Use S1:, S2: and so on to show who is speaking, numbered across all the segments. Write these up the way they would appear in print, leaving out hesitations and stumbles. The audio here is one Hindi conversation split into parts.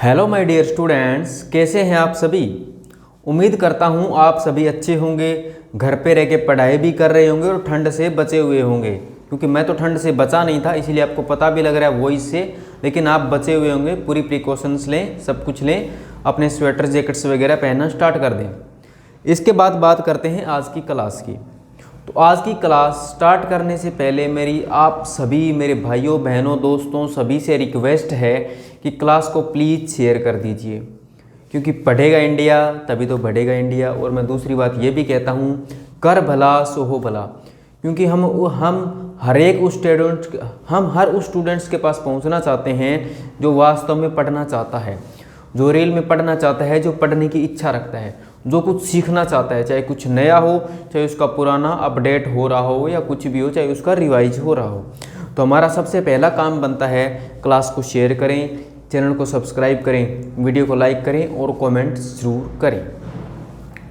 S1: हेलो माय डियर स्टूडेंट्स, कैसे हैं आप सभी। उम्मीद करता हूं आप सभी अच्छे होंगे, घर पे रह के पढ़ाई भी कर रहे होंगे और ठंड से बचे हुए होंगे। क्योंकि मैं तो ठंड से बचा नहीं था, इसीलिए आपको पता भी लग रहा है वॉइस से, लेकिन आप बचे हुए होंगे। पूरी प्रिकॉशंस लें, सब कुछ लें, अपने स्वेटर जैकेट्स वगैरह पहनना स्टार्ट कर दें। इसके बाद बात करते हैं आज की क्लास की। तो आज की क्लास स्टार्ट करने से पहले मेरी आप सभी मेरे भाइयों बहनों दोस्तों सभी से रिक्वेस्ट है कि क्लास को प्लीज़ शेयर कर दीजिए, क्योंकि पढ़ेगा इंडिया तभी तो बढ़ेगा इंडिया। और मैं दूसरी बात ये भी कहता हूँ, कर भला सो हो भला, क्योंकि हम हर उस स्टूडेंट्स के पास पहुँचना चाहते हैं जो वास्तव में पढ़ना चाहता है, जो रियल में पढ़ना चाहता है, जो पढ़ने की इच्छा रखता है, जो कुछ सीखना चाहता है, चाहे कुछ नया हो, चाहे उसका पुराना अपडेट हो रहा हो, या कुछ भी हो, चाहे उसका रिवाइज हो रहा हो। तो हमारा सबसे पहला काम बनता है क्लास को शेयर करें, चैनल को सब्सक्राइब करें, वीडियो को लाइक करें और कमेंट ज़रूर करें।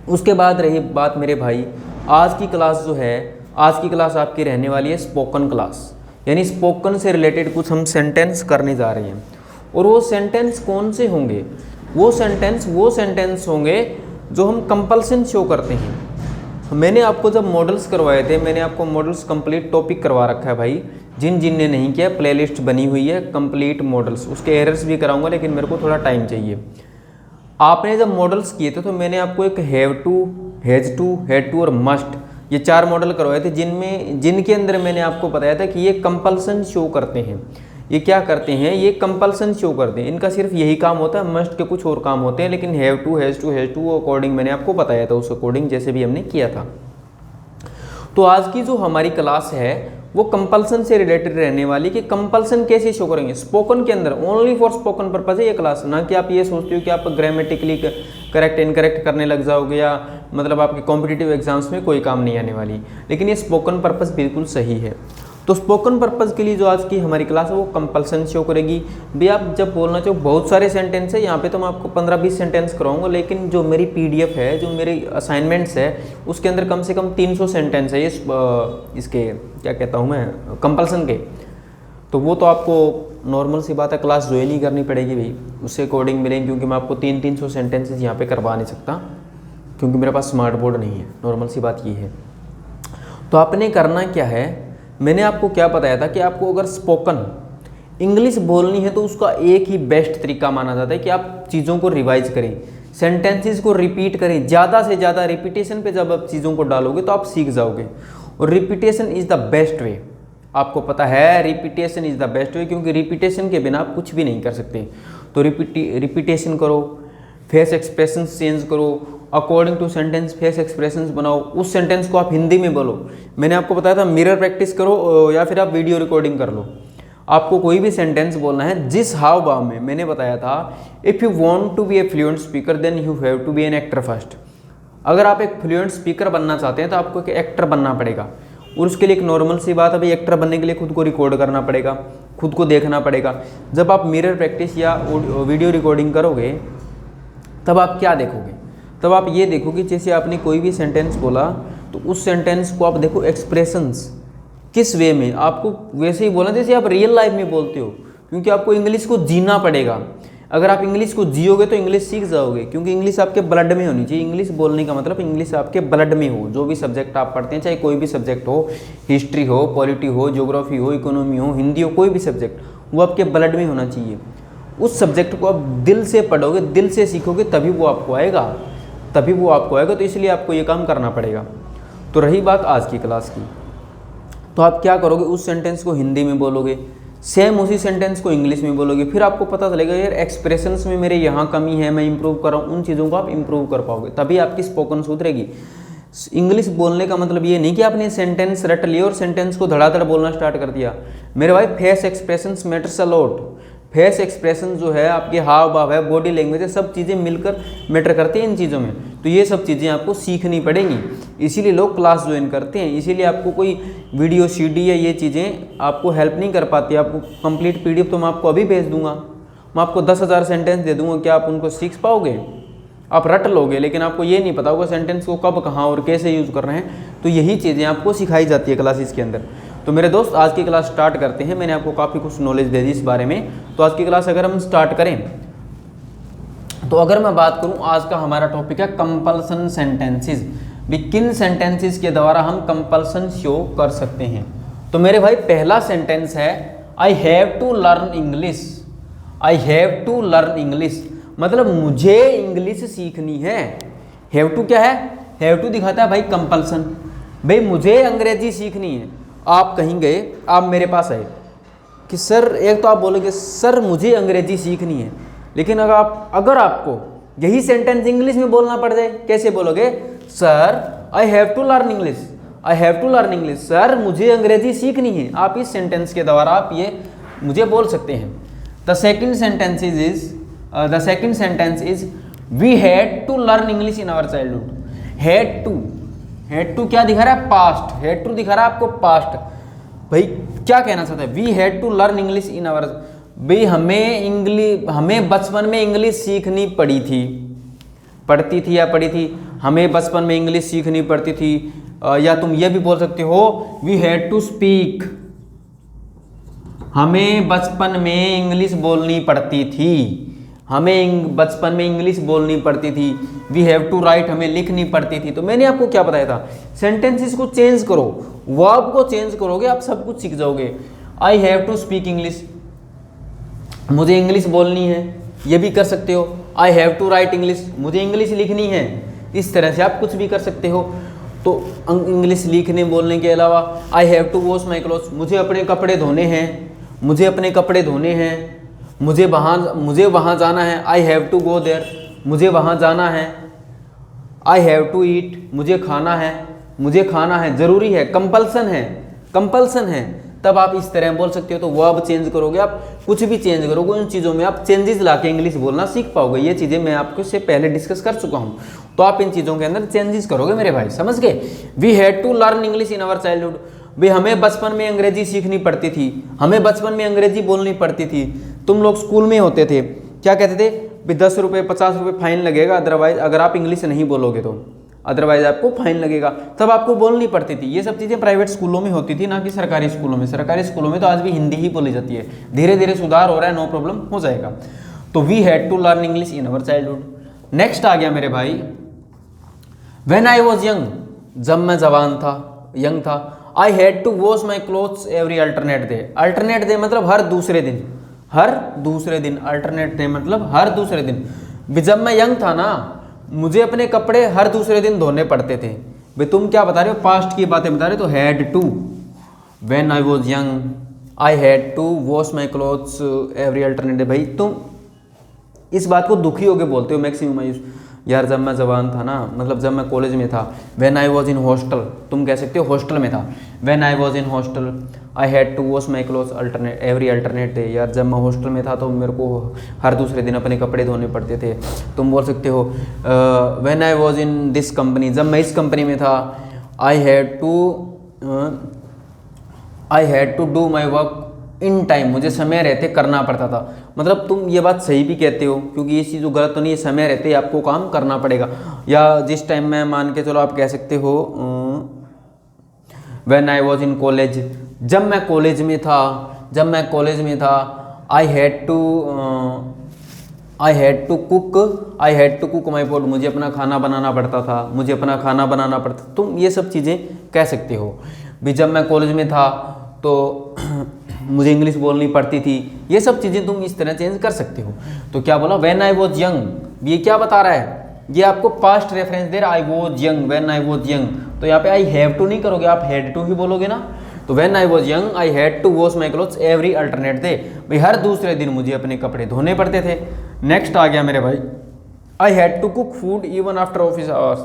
S1: उसके बाद रही बात मेरे भाई, आज की क्लास जो है, आज की क्लास आपकी रहने वाली है स्पोकन क्लास, यानी स्पोकन से रिलेटेड कुछ हम सेंटेंस करने जा रहे हैं। और वो सेंटेंस कौन से होंगे? वो सेंटेंस होंगे जो हम कंपल्सन शो करते हैं। मैंने आपको जब मॉडल्स करवाए थे, मैंने आपको मॉडल्स कंप्लीट टॉपिक करवा रखा है भाई। जिन ने नहीं किया, प्लेलिस्ट बनी हुई है कंप्लीट मॉडल्स, उसके एरर्स भी कराऊंगा, लेकिन मेरे को थोड़ा टाइम चाहिए। आपने जब मॉडल्स किए थे तो मैंने आपको एक have to, has to, had to और मस्ट, ये 4 मॉडल करवाए थे, जिनके अंदर मैंने आपको बताया था कि ये कंपल्सन शो करते हैं। ये क्या करते हैं? ये कंपल्सन शो करते हैं। इनका सिर्फ यही काम होता है, मस्ट के कुछ और काम होते हैं, लेकिन have to, has to according मैंने आपको बताया था, उस अकॉर्डिंग जैसे भी हमने किया था। तो आज की जो हमारी क्लास है वो कंपल्सन से रिलेटेड रहने वाली, कि कंपल्सन कैसे शो करेंगे स्पोकन के अंदर। ओनली फॉर स्पोकन पर्पज है ये क्लास, ना कि आप ये सोचते हो कि आप ग्रामेटिकली करेक्ट इनकरेक्ट करने लग जाओगे, या मतलब आपके कॉम्पिटिटिव एग्जाम्स में कोई काम नहीं आने वाली। लेकिन ये स्पोकन पर्पज बिल्कुल सही है। तो स्पोकन पर्पज़ के लिए जो आज की हमारी क्लास है वो कंपल्सन शो करेगी। भी आप जब बोलना चाहो, बहुत सारे सेंटेंस है यहाँ पे, तो मैं आपको 15-20 सेंटेंस कराऊंगा, लेकिन जो मेरी पीडीएफ है, जो मेरी असाइनमेंट्स है, उसके अंदर कम से कम 300 सेंटेंस है ये इसके क्या कहता हूँ मैं, कंपल्सन के। तो वो तो आपको नॉर्मल सी बात है, क्लास ज्वाइन ही करनी पड़ेगी भाई, उससे अकॉर्डिंग मिलेंगे, क्योंकि मैं आपको 300 सेंटेंसेज यहाँ पर करवा नहीं सकता, क्योंकि मेरे पास स्मार्ट बोर्ड नहीं है। नॉर्मल सी बात ये है। तो आपने करना क्या है, मैंने आपको क्या बताया था कि आपको अगर स्पोकन इंग्लिश बोलनी है तो उसका एक ही बेस्ट तरीका माना जाता है कि आप चीज़ों को रिवाइज करें, सेंटेंसेस को रिपीट करें, ज़्यादा से ज़्यादा रिपीटेशन पे जब आप चीज़ों को डालोगे तो आप सीख जाओगे। और repetition is the best way. आपको पता है repetition is the best way, क्योंकि रिपीटेशन के बिना आप कुछ भी नहीं कर सकते। तो रिपीटेशन करो, फेस एक्सप्रेशन चेंज करो, according to sentence face expressions बनाओ। उस सेंटेंस को आप हिंदी में बोलो। मैंने आपको बताया था मिरर प्रैक्टिस करो, या फिर आप वीडियो रिकॉर्डिंग कर लो। आपको कोई भी सेंटेंस बोलना है जिस हाव भाव में, मैंने बताया था, if you want to be a fluent speaker then you have to be an actor first. अगर आप एक फ्लुएंट स्पीकर बनना चाहते हैं तो आपको एक एक्टर बनना पड़ेगा। और उसके लिए एक नॉर्मल सी बात है भाई, एक्टर बनने के लिए खुद को रिकॉर्ड करना पड़ेगा, खुद को देखना पड़ेगा। जब आप मिरर प्रैक्टिस या वीडियो रिकॉर्डिंग करोगे तब आप क्या देखोगे? तब आप ये देखो कि जैसे आपने कोई भी सेंटेंस बोला तो उस सेंटेंस को आप देखो एक्सप्रेशंस किस वे में, आपको वैसे ही बोलना जैसे आप रियल लाइफ में बोलते हो, क्योंकि आपको इंग्लिश को जीना पड़ेगा। अगर आप इंग्लिश को जियोगे तो इंग्लिश सीख जाओगे, क्योंकि इंग्लिश आपके ब्लड में होनी चाहिए। इंग्लिश बोलने का मतलब इंग्लिश आपके ब्लड में हो। जो भी सब्जेक्ट आप पढ़ते हैं, चाहे कोई भी सब्जेक्ट हो, हिस्ट्री हो, पॉलिटी हो, ज्योग्राफी हो, इकोनॉमी हो, हिंदी हो, कोई भी सब्जेक्ट, वो आपके ब्लड में होना चाहिए। उस सब्जेक्ट को आप दिल से पढ़ोगे, दिल से सीखोगे, तभी वो आपको आएगा। तो इसलिए आपको ये काम करना पड़ेगा। तो रही बात आज की क्लास की, तो आप क्या करोगे, उस सेंटेंस को हिंदी में बोलोगे, सेम उसी सेंटेंस को इंग्लिश में बोलोगे। फिर आपको पता चलेगा यार एक्सप्रेशंस में मेरे यहाँ कमी है, मैं इंप्रूव कर रहा हूँ। उन चीज़ों को आप इंप्रूव कर पाओगे, तभी आपकी स्पोकन सुधरेगी। इंग्लिश बोलने का मतलब ये नहीं कि आपने सेंटेंस रट लिया और सेंटेंस को धड़ाधड़ बोलना स्टार्ट कर दिया। मेरे भाई face expressions matters a lot. Face expression जो है, आपके हाव भाव है, बॉडी लैंग्वेज है, सब चीज़ें मिलकर मैटर करती हैं इन चीज़ों में। तो ये सब चीज़ें आपको सीखनी पड़ेंगी, इसीलिए लोग क्लास ज्वाइन करते हैं। इसीलिए आपको कोई वीडियो सीडी या ये चीज़ें आपको हेल्प नहीं कर पाती। आपको कंप्लीट पीडीएफ तो मैं आपको अभी भेज दूंगा, मैं आपको 10,000 सेंटेंस दे दूंगा, क्या आप उनको सीख पाओगे? आप रट लोगे, लेकिन आपको ये नहीं पता होगा सेंटेंस को कब, कहाँ और कैसे यूज़ कर रहे हैं। तो यही चीज़ें आपको सिखाई जाती है क्लासेस के अंदर। तो मेरे दोस्त आज की क्लास स्टार्ट करते हैं। मैंने आपको काफ़ी कुछ नॉलेज दे दी इस बारे में। तो आज की क्लास अगर हम स्टार्ट करें तो अगर मैं बात करूं, आज का हमारा टॉपिक है कंपल्सन सेंटेंसेस। भी किन सेंटेंसेस के द्वारा हम कंपल्सन शो कर सकते हैं। तो मेरे भाई पहला सेंटेंस है I have to learn English. I have to learn English मतलब मुझे इंग्लिश सीखनी है। हैव टू क्या है? हैव टू दिखाता है भाई कंपल्सन। भाई मुझे अंग्रेजी सीखनी है। आप कहीं गए, आप मेरे पास आए कि सर, एक तो आप बोलोगे सर मुझे अंग्रेजी सीखनी है, लेकिन अगर आपको यही सेंटेंस इंग्लिश में बोलना पड़ जाए, कैसे बोलोगे? Sir I have to learn English. I have to learn English, sir मुझे अंग्रेजी सीखनी है। आप इस सेंटेंस के द्वारा आप ये मुझे बोल सकते हैं। The second sentence is we had to learn English in our childhood. Had to क्या दिखा रहा है? पास्ट। हैड टू दिखा रहा है आपको पास्ट। भाई क्या कहना चाहता है? We had to learn English in our, भाई हमें बचपन में इंग्लिश सीखनी पड़ी थी। पढ़ती थी या पढ़ी थी? हमें बचपन में इंग्लिश सीखनी पड़ती थी। या तुम ये भी बोल सकते हो वी हैड टू स्पीक, हमें बचपन में इंग्लिश बोलनी पड़ती थी। हमें बचपन में इंग्लिश बोलनी पड़ती थी। वी हैव टू राइट, हमें लिखनी पड़ती थी। तो मैंने आपको क्या बताया था? सेंटेंसेस को चेंज करो, वर्ब को चेंज करोगे आप सब कुछ सीख जाओगे। I have to speak English, मुझे इंग्लिश बोलनी है, ये भी कर सकते हो। I have to write English, मुझे इंग्लिश लिखनी है। इस तरह से आप कुछ भी कर सकते हो। तो इंग्लिश लिखने बोलने के अलावा I have to wash my clothes, मुझे अपने कपड़े धोने हैं, मुझे अपने कपड़े धोने हैं, मुझे वहाँ जाना है। I have to go there, मुझे वहाँ जाना है। आई हैव टू ईट, मुझे खाना है, ज़रूरी है, कंपल्सन है। तब आप इस तरह बोल सकते हो। तो वर्ब चेंज करोगे, आप कुछ भी चेंज करोगे, उन चीज़ों में आप चेंजेस लाके इंग्लिश बोलना सीख पाओगे। ये चीज़ें मैं आपको से पहले डिस्कस कर चुका हूँ। तो आप इन चीज़ों के अंदर चेंजेस करोगे मेरे भाई, समझ गए? We had to learn English in our childhood, भाई हमें बचपन में अंग्रेजी सीखनी पड़ती थी, हमें बचपन में अंग्रेजी बोलनी पड़ती थी। तुम लोग स्कूल में होते थे, क्या कहते थे? भाई 10 रुपये 50 रुपये फाइन लगेगा, अदरवाइज अगर आप इंग्लिश नहीं बोलोगे तो, अदरवाइज आपको फाइन लगेगा। तब आपको बोलनी पड़ती थी। ये सब चीज़ें प्राइवेट स्कूलों में होती थी, ना कि सरकारी स्कूलों में। सरकारी स्कूलों में तो आज भी हिंदी ही बोली जाती है। धीरे धीरे सुधार हो रहा है, नो प्रॉब्लम, हो जाएगा। तो we had to learn English in our childhood. Next आ गया मेरे भाई, व्हेन आई वॉज यंग, जब मैं जवान था, यंग था। I had to wash my clothes every alternate day. Alternate day मतलब हर दूसरे दिन, अल्टरनेट डे मतलब हर दूसरे दिन। जब मैं यंग था ना, मुझे अपने कपड़े हर दूसरे दिन धोने पड़ते थे। भाई तुम क्या बता रहे हो? पास्ट की बातें बता रहे हो। तो had to, when I was young I had to wash my clothes every alternate day. भाई तुम इस बात को दुखी होकर बोलते हो मैक्सिमम आयुष, यार जब मैं जवान था ना, मतलब जब मैं कॉलेज में था। When I was in hostel, तुम कह सकते हो हॉस्टल में था। When I was in hostel I had to wash my clothes every alternate day. यार जब मैं हॉस्टल में था तो मेरे को हर दूसरे दिन अपने कपड़े धोने पड़ते थे। तुम बोल सकते हो when I was in this company, जब मैं इस कंपनी में था। I had to do my work in time, मुझे समय रहते करना पड़ता था। मतलब तुम ये बात सही भी कहते हो, क्योंकि ये चीज़ गलत तो नहीं है, समय रहते आपको काम करना पड़ेगा। या जिस टाइम में मान के चलो आप कह सकते हो when I was in college, जब मैं कॉलेज में था। I had to cook my food, मुझे अपना खाना बनाना पड़ता। तुम ये सब चीज़ें कह सकते हो। भी जब मैं कॉलेज में था तो मुझे इंग्लिश बोलनी पड़ती थी। ये सब चीज़ें तुम इस तरह चेंज कर सकते हो। तो क्या बोला? व्हेन आई वॉज यंग, ये क्या बता रहा है? ये आपको पास्ट रेफरेंस दे रहा है। आई was young, when I was young. तो यहाँ पे आई हैव टू नहीं करोगे, आप हैड टू ही बोलोगे ना। तो when I was young I had to wash my clothes every alternate day, भाई हर दूसरे दिन मुझे अपने कपड़े धोने पड़ते थे। नेक्स्ट आ गया मेरे भाई, I had to cook food even after office hours.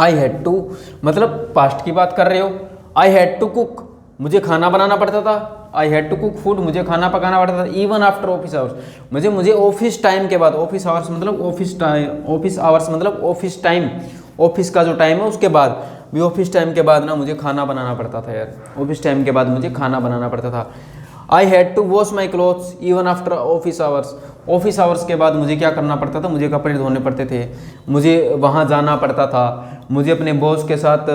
S1: I had to मतलब पास्ट की बात कर रहे हो। आई हैड टू कुक, मुझे खाना बनाना पड़ता था। I had to cook food, मुझे खाना पकाना पड़ता था। इवन आफ्टर ऑफिस आवर्स, मुझे ऑफिस टाइम के बाद, ऑफिस आवर्स मतलब ऑफिस टाइम, ऑफिस का जो टाइम है उसके बाद भी, ऑफिस टाइम के बाद ना मुझे खाना बनाना पड़ता था यार। ऑफिस टाइम के बाद मुझे खाना बनाना पड़ता था। I had to wash my clothes even after office hours, office hours के बाद मुझे क्या करना पड़ता था? मुझे कपड़े धोने पड़ते थे, मुझे वहाँ जाना पड़ता था, मुझे अपने बॉस के साथ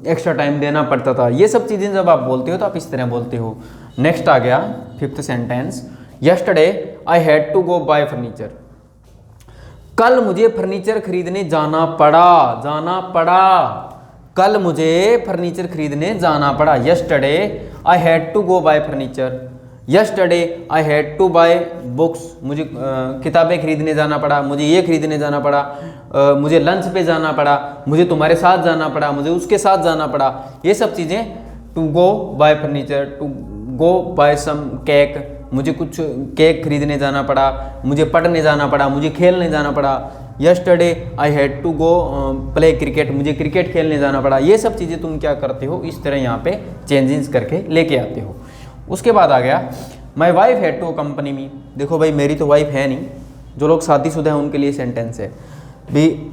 S1: एक्स्ट्रा टाइम देना पड़ता था। ये सब चीज़ें जब आप बोलते हो तो आप इस तरह बोलते हो। नेक्स्ट आ गया fifth sentence, yesterday I had to go buy furniture. कल मुझे फर्नीचर खरीदने जाना पड़ा। कल मुझे फर्नीचर खरीदने जाना पड़ा। Yesterday I had to go buy furniture. Yesterday I had to buy books. मुझे किताबें खरीदने जाना पड़ा, मुझे ये खरीदने जाना पड़ा, मुझे लंच पे जाना पड़ा, मुझे तुम्हारे साथ जाना पड़ा, मुझे उसके साथ जाना पड़ा। ये सब चीज़ें, to go buy furniture, to go buy some cake, मुझे कुछ केक खरीदने जाना पड़ा, मुझे पढ़ने जाना पड़ा, मुझे खेलने जाना पड़ा। Yesterday I had to go play cricket, मुझे क्रिकेट खेलने जाना पड़ा। ये सब चीज़ें तुम क्या करते हो, इस तरह यहाँ पे चेंजेस करके लेके आते हो। उसके बाद आ गया my wife had to accompany me. देखो भाई मेरी तो वाइफ है नहीं, जो लोग शादीशुदा हैं उनके लिए सेंटेंस है भी,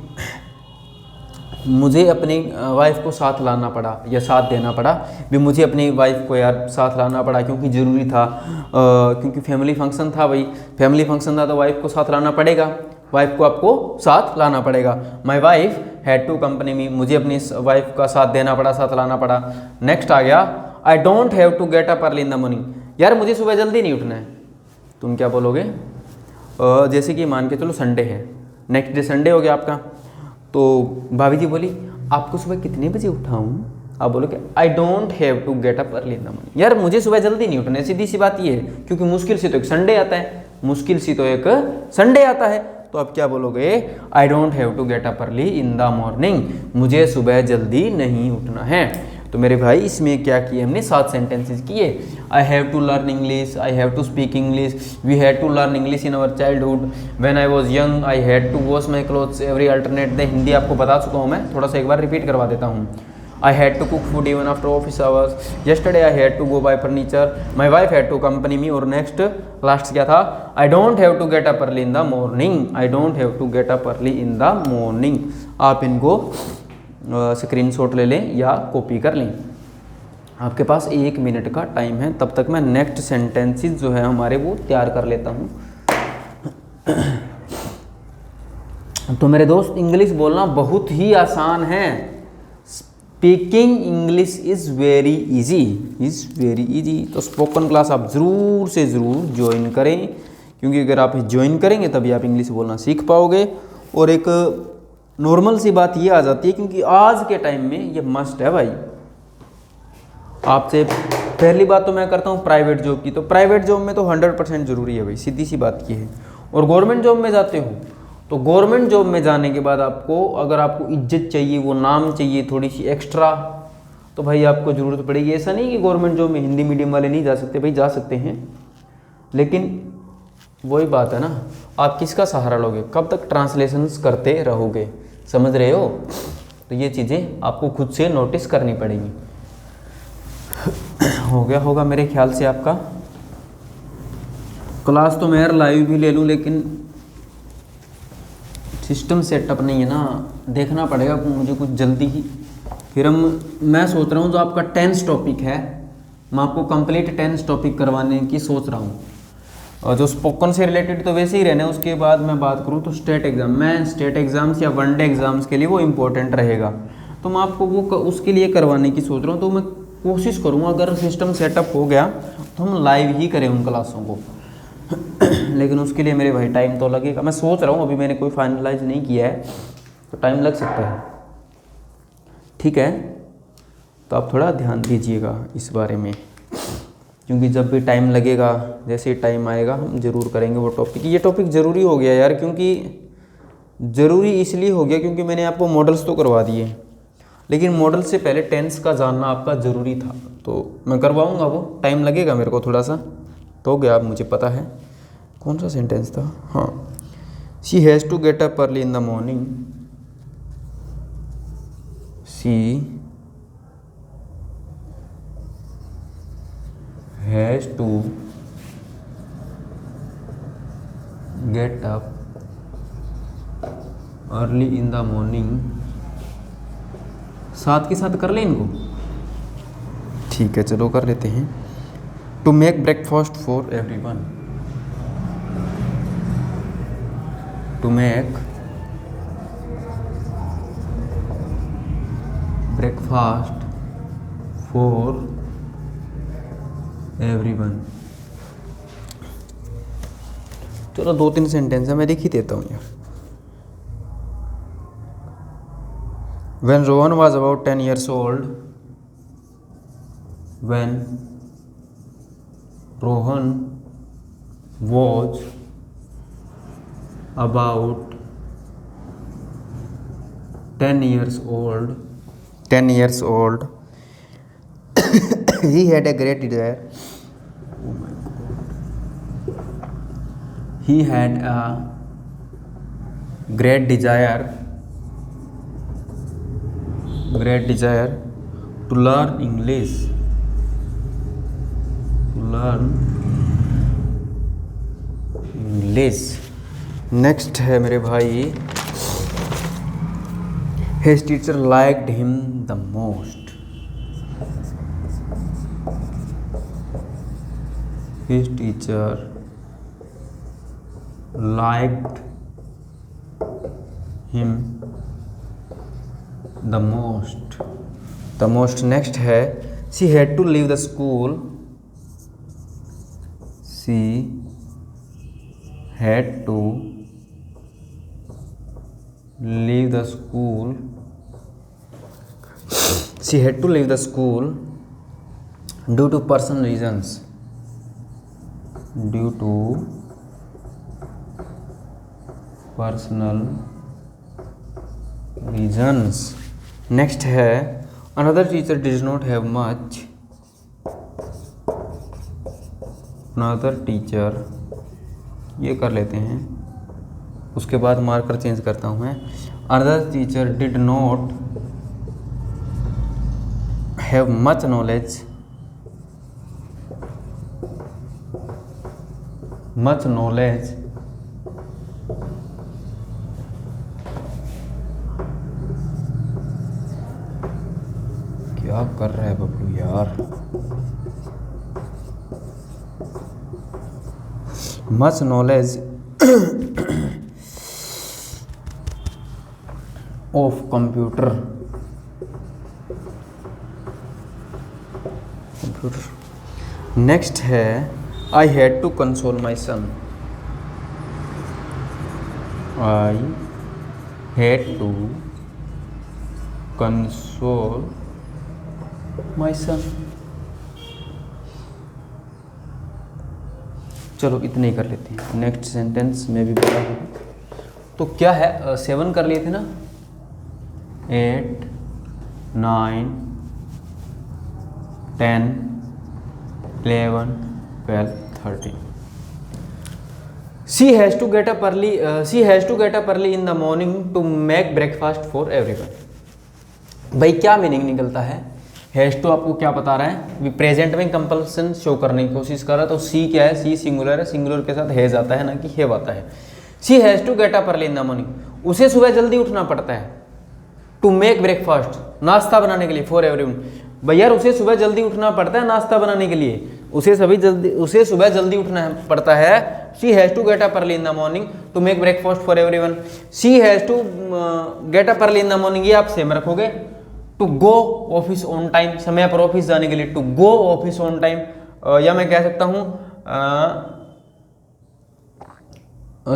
S1: मुझे अपनी वाइफ को साथ लाना पड़ा या साथ देना पड़ा भी, मुझे अपनी वाइफ को यार साथ लाना पड़ा क्योंकि ज़रूरी था, क्योंकि फैमिली फंक्शन था भाई, फैमिली फंक्शन था तो वाइफ को साथ लाना पड़ेगा, वाइफ को आपको साथ लाना पड़ेगा। My wife had to company me, मुझे अपनी वाइफ का साथ देना पड़ा, साथ लाना पड़ा। नेक्स्ट आ गया I don't have to get up early in the morning. यार मुझे सुबह जल्दी नहीं उठना है। तुम क्या बोलोगे, जैसे कि मान के चलो संडे है, नेक्स्ट डे संडे हो गया आपका, तो भाभी जी बोली आपको सुबह कितने बजे उठाऊं? आप बोलोगे I don't have to get up early in the morning. यार मुझे सुबह जल्दी नहीं उठना है, सीधी सी बात ये है, क्योंकि मुश्किल से तो एक संडे आता है, मुश्किल से तो एक संडे आता है। तो आप क्या बोलोगे, I don't have to get up early in the morning, मुझे सुबह जल्दी नहीं उठना है। तो मेरे भाई इसमें क्या किए हमने, 7 सेंटेंसेस किए। I have to learn English, I have to speak English, we had to learn English in our childhood, when I was young I had to wash my clothes every alternate day. Hindi आपको बता चुका हूँ मैं, थोड़ा सा एक बार रिपीट करवा देता हूँ। I had to cook food even after office hours, yesterday I had to go buy furniture, my wife had to company me, और नेक्स्ट लास्ट क्या था, I don't have to get up early in the morning, I don't have to get up early in the morning. आप इनको स्क्रीनशॉट ले लें या कॉपी कर लें। आपके पास 1 मिनट का टाइम है, तब तक मैं नेक्स्ट सेंटेंसेस जो है हमारे वो तैयार कर लेता हूँ। तो मेरे दोस्त इंग्लिश बोलना बहुत ही आसान है। Speaking English is very easy, तो स्पोकन क्लास आप ज़रूर से ज़रूर ज्वाइन करें, क्योंकि अगर आप ज्वाइन करेंगे तभी आप इंग्लिश बोलना सीख पाओगे। और एक नॉर्मल सी बात ये आ जाती है, क्योंकि आज के टाइम में ये मस्ट है भाई। आपसे पहली बात तो मैं करता हूँ प्राइवेट जॉब की, तो प्राइवेट जॉब में तो 100% ज़रूरी है भाई, सीधी सी बात ये है। और गवर्नमेंट जॉब में जाते हो तो गवर्नमेंट जॉब में जाने के बाद आपको, अगर आपको इज्जत चाहिए, वो नाम चाहिए थोड़ी सी एक्स्ट्रा, तो भाई आपको ज़रूरत पड़ेगी। ऐसा नहीं कि गवर्नमेंट जॉब में हिंदी मीडियम वाले नहीं जा सकते, भाई जा सकते हैं, लेकिन वही बात है ना, आप किसका सहारा लोगे, कब तक ट्रांसलेशंस करते रहोगे, समझ रहे हो? तो ये चीज़ें आपको खुद से नोटिस करनी पड़ेगी। हो गया होगा मेरे ख्याल से आपका। क्लास तो मैं यार लाइव भी ले लूँ, लेकिन सिस्टम सेटअप नहीं है ना, देखना पड़ेगा मुझे कुछ जल्दी ही। फिर मैं सोच रहा हूँ जो आपका 10th टॉपिक है, मैं आपको कंप्लीट 10th टॉपिक करवाने की सोच रहा हूँ। और जो स्पोकन से रिलेटेड तो वैसे ही रहने, उसके बाद मैं बात करूँ तो स्टेट एग्ज़ाम, मैं स्टेट एग्ज़ाम्स या वनडे एग्ज़ाम्स के लिए वो इम्पोर्टेंट रहेगा, तो मैं आपको वो उसके लिए करवाने की सोच रहा हूँ। तो मैं कोशिश करूँगा अगर सिस्टम सेटअप हो गया तो हम लाइव ही करें उन क्लासों को। लेकिन उसके लिए मेरे भाई टाइम तो लगेगा, मैं सोच रहा हूँ, अभी मैंने कोई फाइनलाइज नहीं किया है, तो टाइम लग सकता है, ठीक है? तो आप थोड़ा ध्यान दीजिएगा इस बारे में, क्योंकि जब भी टाइम लगेगा, जैसे ही टाइम आएगा हम ज़रूर करेंगे वो टॉपिक। ये टॉपिक ज़रूरी हो गया यार, क्योंकि ज़रूरी इसलिए हो गया क्योंकि मैंने आपको मॉडल्स तो करवा दिए, लेकिन मॉडल से पहले टेंस का जानना आपका ज़रूरी था, तो मैं करवाऊँगा, वो टाइम लगेगा मेरे को थोड़ा सा, तो हो गया। अब मुझे पता है कौन सा सेंटेंस था, हाँ, she has to get up early in the morning, she has to get up early in the morning. साथ के साथ कर लें इनको, ठीक है, चलो कर लेते हैं। To make breakfast for everyone, to make breakfast for everyone. चलो 2-3 सेंटेंस है, मैं लिख ही देता हूँ यार। When Rohan was about 10 years old, when Rohan was about 10 years old, he had a great desire. Oh my God. He had a great desire to learn English. Next है मेरे भाई, his teacher liked him the most. His teacher liked him the most. Next है, she had to leave the school. She had to leave the school. She had to leave the school due to personal reasons. Due to personal reasons. Next है, another teacher did not have much. Another teacher, ये कर लेते हैं, उसके बाद मार्कर चेंज करता हूँ मैं. Another teacher did not have much knowledge. क्या कर रहा है बबलू यार. Much knowledge of computer. Next है, I had to console my son. I had to console my son. चलो इतने ही कर लेते हैं. नेक्स्ट सेंटेंस में भी बता दूँ तो क्या है, 7 कर लिए थे ना, 8, 9, 10, 11, 12, 13. She has to get up early in the morning to make breakfast for everyone. भाई क्या मीनिंग निकलता है? हैज टू आपको क्या बता रहा है, प्रेजेंट में कंपल्सन शो करने की कोशिश कर रहा है. तो सी क्या है, सी सिंगुलर है, सिंगुलर के साथ हैज आता है ना कि हैव आता है. She has to get up early in the morning, उसे सुबह जल्दी उठना पड़ता है. टू मेक ब्रेकफास्ट, नाश्ता बनाने के लिए, फॉर एवरीवन. भैया उसे सुबह जल्दी उठना पड़ता है नाश्ता बनाने के लिए, उसे सुबह जल्दी उठना पड़ता है. She has to get up early in the morning to make breakfast for everyone. She has to get up early in the morning, ये आप सेम रखोगे. To go office on time, समय पर ऑफिस जाने के लिए to go office on time. या मैं कह सकता हूँ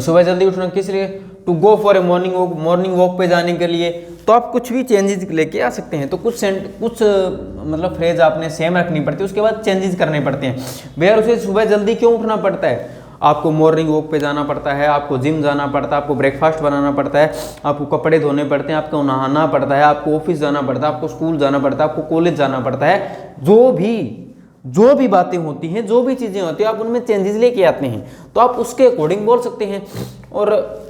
S1: सुबह जल्दी उठना किस लिए, to go for a morning walk पे जाने के लिए. तो आप कुछ भी चेंजेस लेके आ सकते हैं. तो कुछ मतलब फ्रेज आपने सेम रखनी पड़ती है, उसके बाद चेंजेस करने पड़ते हैं. भैया उसे सुबह जल्दी क्यों उठना पड़ता है, आपको मॉर्निंग वॉक पे जाना पड़ता है, आपको जिम जाना पड़ता है, आपको ब्रेकफास्ट बनाना पड़ता है, आपको कपड़े धोने पड़ते हैं, आपको नहाना पड़ता है, आपको ऑफिस जाना पड़ता है, आपको स्कूल जाना पड़ता है, आपको कॉलेज जाना पड़ता है. जो भी बातें होती हैं, जो भी चीज़ें होती हैं, आप उनमें चेंजेस लेके आते हैं. तो आप उसके अकॉर्डिंग बोल सकते हैं. और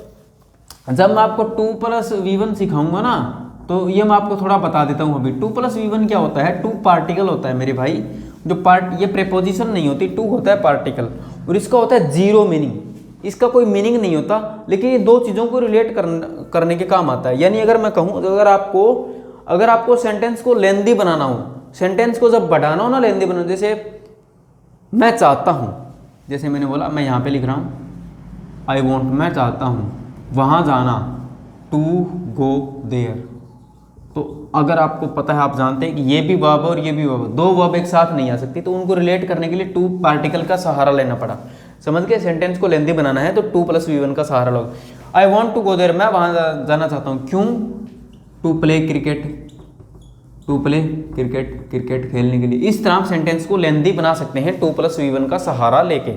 S1: जब मैं आपको 2+V1 सिखाऊंगा ना, तो ये मैं आपको थोड़ा बता देता हूँ अभी. 2+V1 क्या होता है, 2 पार्टिकल होता है मेरे भाई. जो ये प्रेपोजिशन नहीं होती, 2 होता है पार्टिकल, और इसका होता है जीरो मीनिंग. इसका कोई मीनिंग नहीं होता, लेकिन ये 2 चीज़ों को रिलेट करने के काम आता है. यानी अगर मैं कहूँ, अगर आपको सेंटेंस को लेंदी बनाना हो, सेंटेंस को जब बढ़ाना हो ना, लेंदी बनाना, जैसे मैं चाहता हूँ, जैसे मैंने बोला, मैं यहाँ पे लिख रहा हूँ आई वॉन्ट, मैं चाहता हूँ वहाँ जाना, टू गो देयर. तो अगर आपको पता है, आप जानते हैं कि ये भी वर्ब और ये भी वर्ब, 2 वर्ब एक साथ नहीं आ सकती, तो उनको रिलेट करने के लिए 2 पार्टिकल का सहारा लेना पड़ा. समझ गए, सेंटेंस को लेंदी बनाना है तो 2+V1 का सहारा लो. I want to go there, मैं वहाँ जाना चाहता हूँ. क्यों, to play cricket, to play cricket, cricket खेलने के लिए। इस तरह आप सेंटेंस को लेंदी बना सकते हैं 2+V1 का सहारा लेके।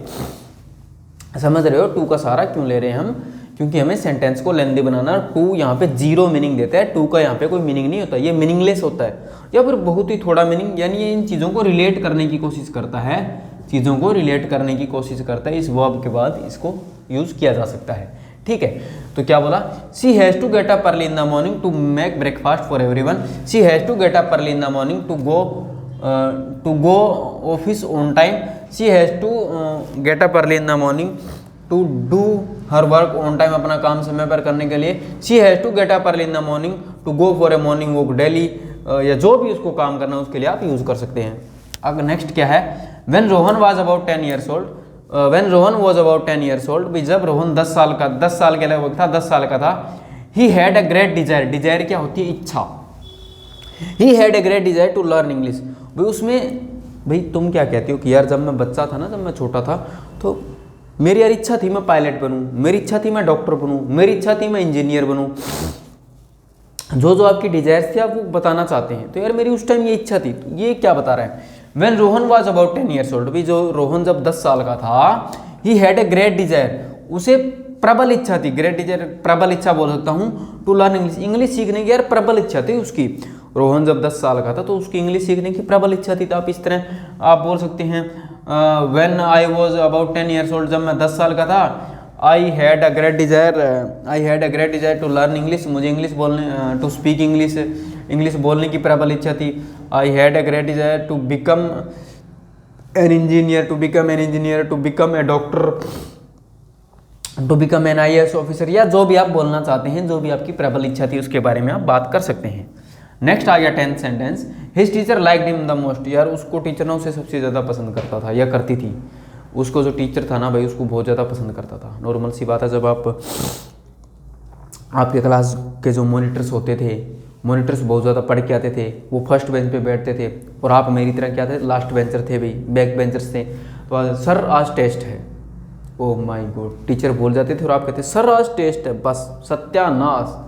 S1: समझ रहे हो 2 का सहारा क्यों ले रहे हैं हम, क्योंकि हमें सेंटेंस को लेंदी बनाना। 2 यहाँ पे 0 मीनिंग देता है, 2 का यहाँ पे कोई मीनिंग नहीं होता, ये मीनिंगलेस होता है या फिर बहुत ही थोड़ा मीनिंग, यानी ये इन चीज़ों को रिलेट करने की कोशिश करता है, चीज़ों को रिलेट करने की कोशिश करता है। इस वर्ब के बाद इसको यूज़ किया जा सकता है, ठीक है। तो क्या बोला, she has to get up early in the morning to make breakfast for everyone. She has to get up early in the morning to go office on time. She has to get up early in the morning to do her work on time, अपना काम समय पर करने के लिए। She has to get up early in the morning to go for a morning walk daily, या जो भी उसको काम करना है उसके लिए आप यूज़ कर सकते हैं। अब नेक्स्ट क्या है, when Rohan was about 10 years old, when Rohan was about 10 years old, भी जब रोहन 10 साल के लगभग था, 10 साल का था। He had a great desire, desire क्या होती है, इच्छा। He had a great desire to learn English, भाई उसमें, भाई तुम क्या कहती हो कि यार जब मैं बच्चा था ना, जब मैं छोटा था तो मेरी यार इच्छा थी मैं पायलट बनूं, मेरी इच्छा थी मैं डॉक्टर बनूं, मेरी इच्छा थी मैं इंजीनियर बनूं। जो जो आपकी डिजायर्स थी आप वो बताना चाहते हैं, तो यार मेरी उस टाइम ये इच्छा थी। तो ये क्या बता रहा है, when Rohan was about 10 years old, भी जो रोहन जब 10 साल का था, he had a great desire, उसे प्रबल इच्छा थी, ग्रेट डिजायर प्रबल इच्छा बोल सकता हूँ, टू लर्न इंग्लिश, इंग्लिश सीखने की यार प्रबल इच्छा थी उसकी। रोहन जब 10 साल का था तो उसकी इंग्लिश सीखने की प्रबल इच्छा थी। तो आप इस तरह आप बोल सकते हैं, when I was about 10 years old, जब मैं 10 साल का था, I had a great desire to learn English, मुझे इंग्लिश बोलने, टू स्पीक इंग्लिश, इंग्लिश बोलने की प्रबल इच्छा थी। I had a great desire to become an engineer, to become a doctor, to become an IAS officer, या जो भी आप बोलना चाहते हैं, जो भी आपकी प्रबल इच्छा थी उसके बारे में आप बात कर सकते हैं। नेक्स्ट आ गया 10th sentence, his teacher liked him the most, यार उसको टीचर ना उसे सबसे ज़्यादा पसंद करता था या करती थी। उसको जो टीचर था ना भाई, उसको बहुत ज़्यादा पसंद करता था। नॉर्मल सी बात है, जब आपके क्लास के जो मॉनिटर्स होते थे, मॉनिटर्स बहुत ज़्यादा पढ़ के आते थे, वो फर्स्ट बेंच पे बैठते थे, और आप मेरी तरह क्या थे, लास्ट बेंचर थे भाई, बैक बेंचर्स थे। तो सर आज टेस्ट है, ओ माय गॉड, टीचर बोल जाते थे और आप कहते सर आज टेस्ट है, बस सत्यानाश,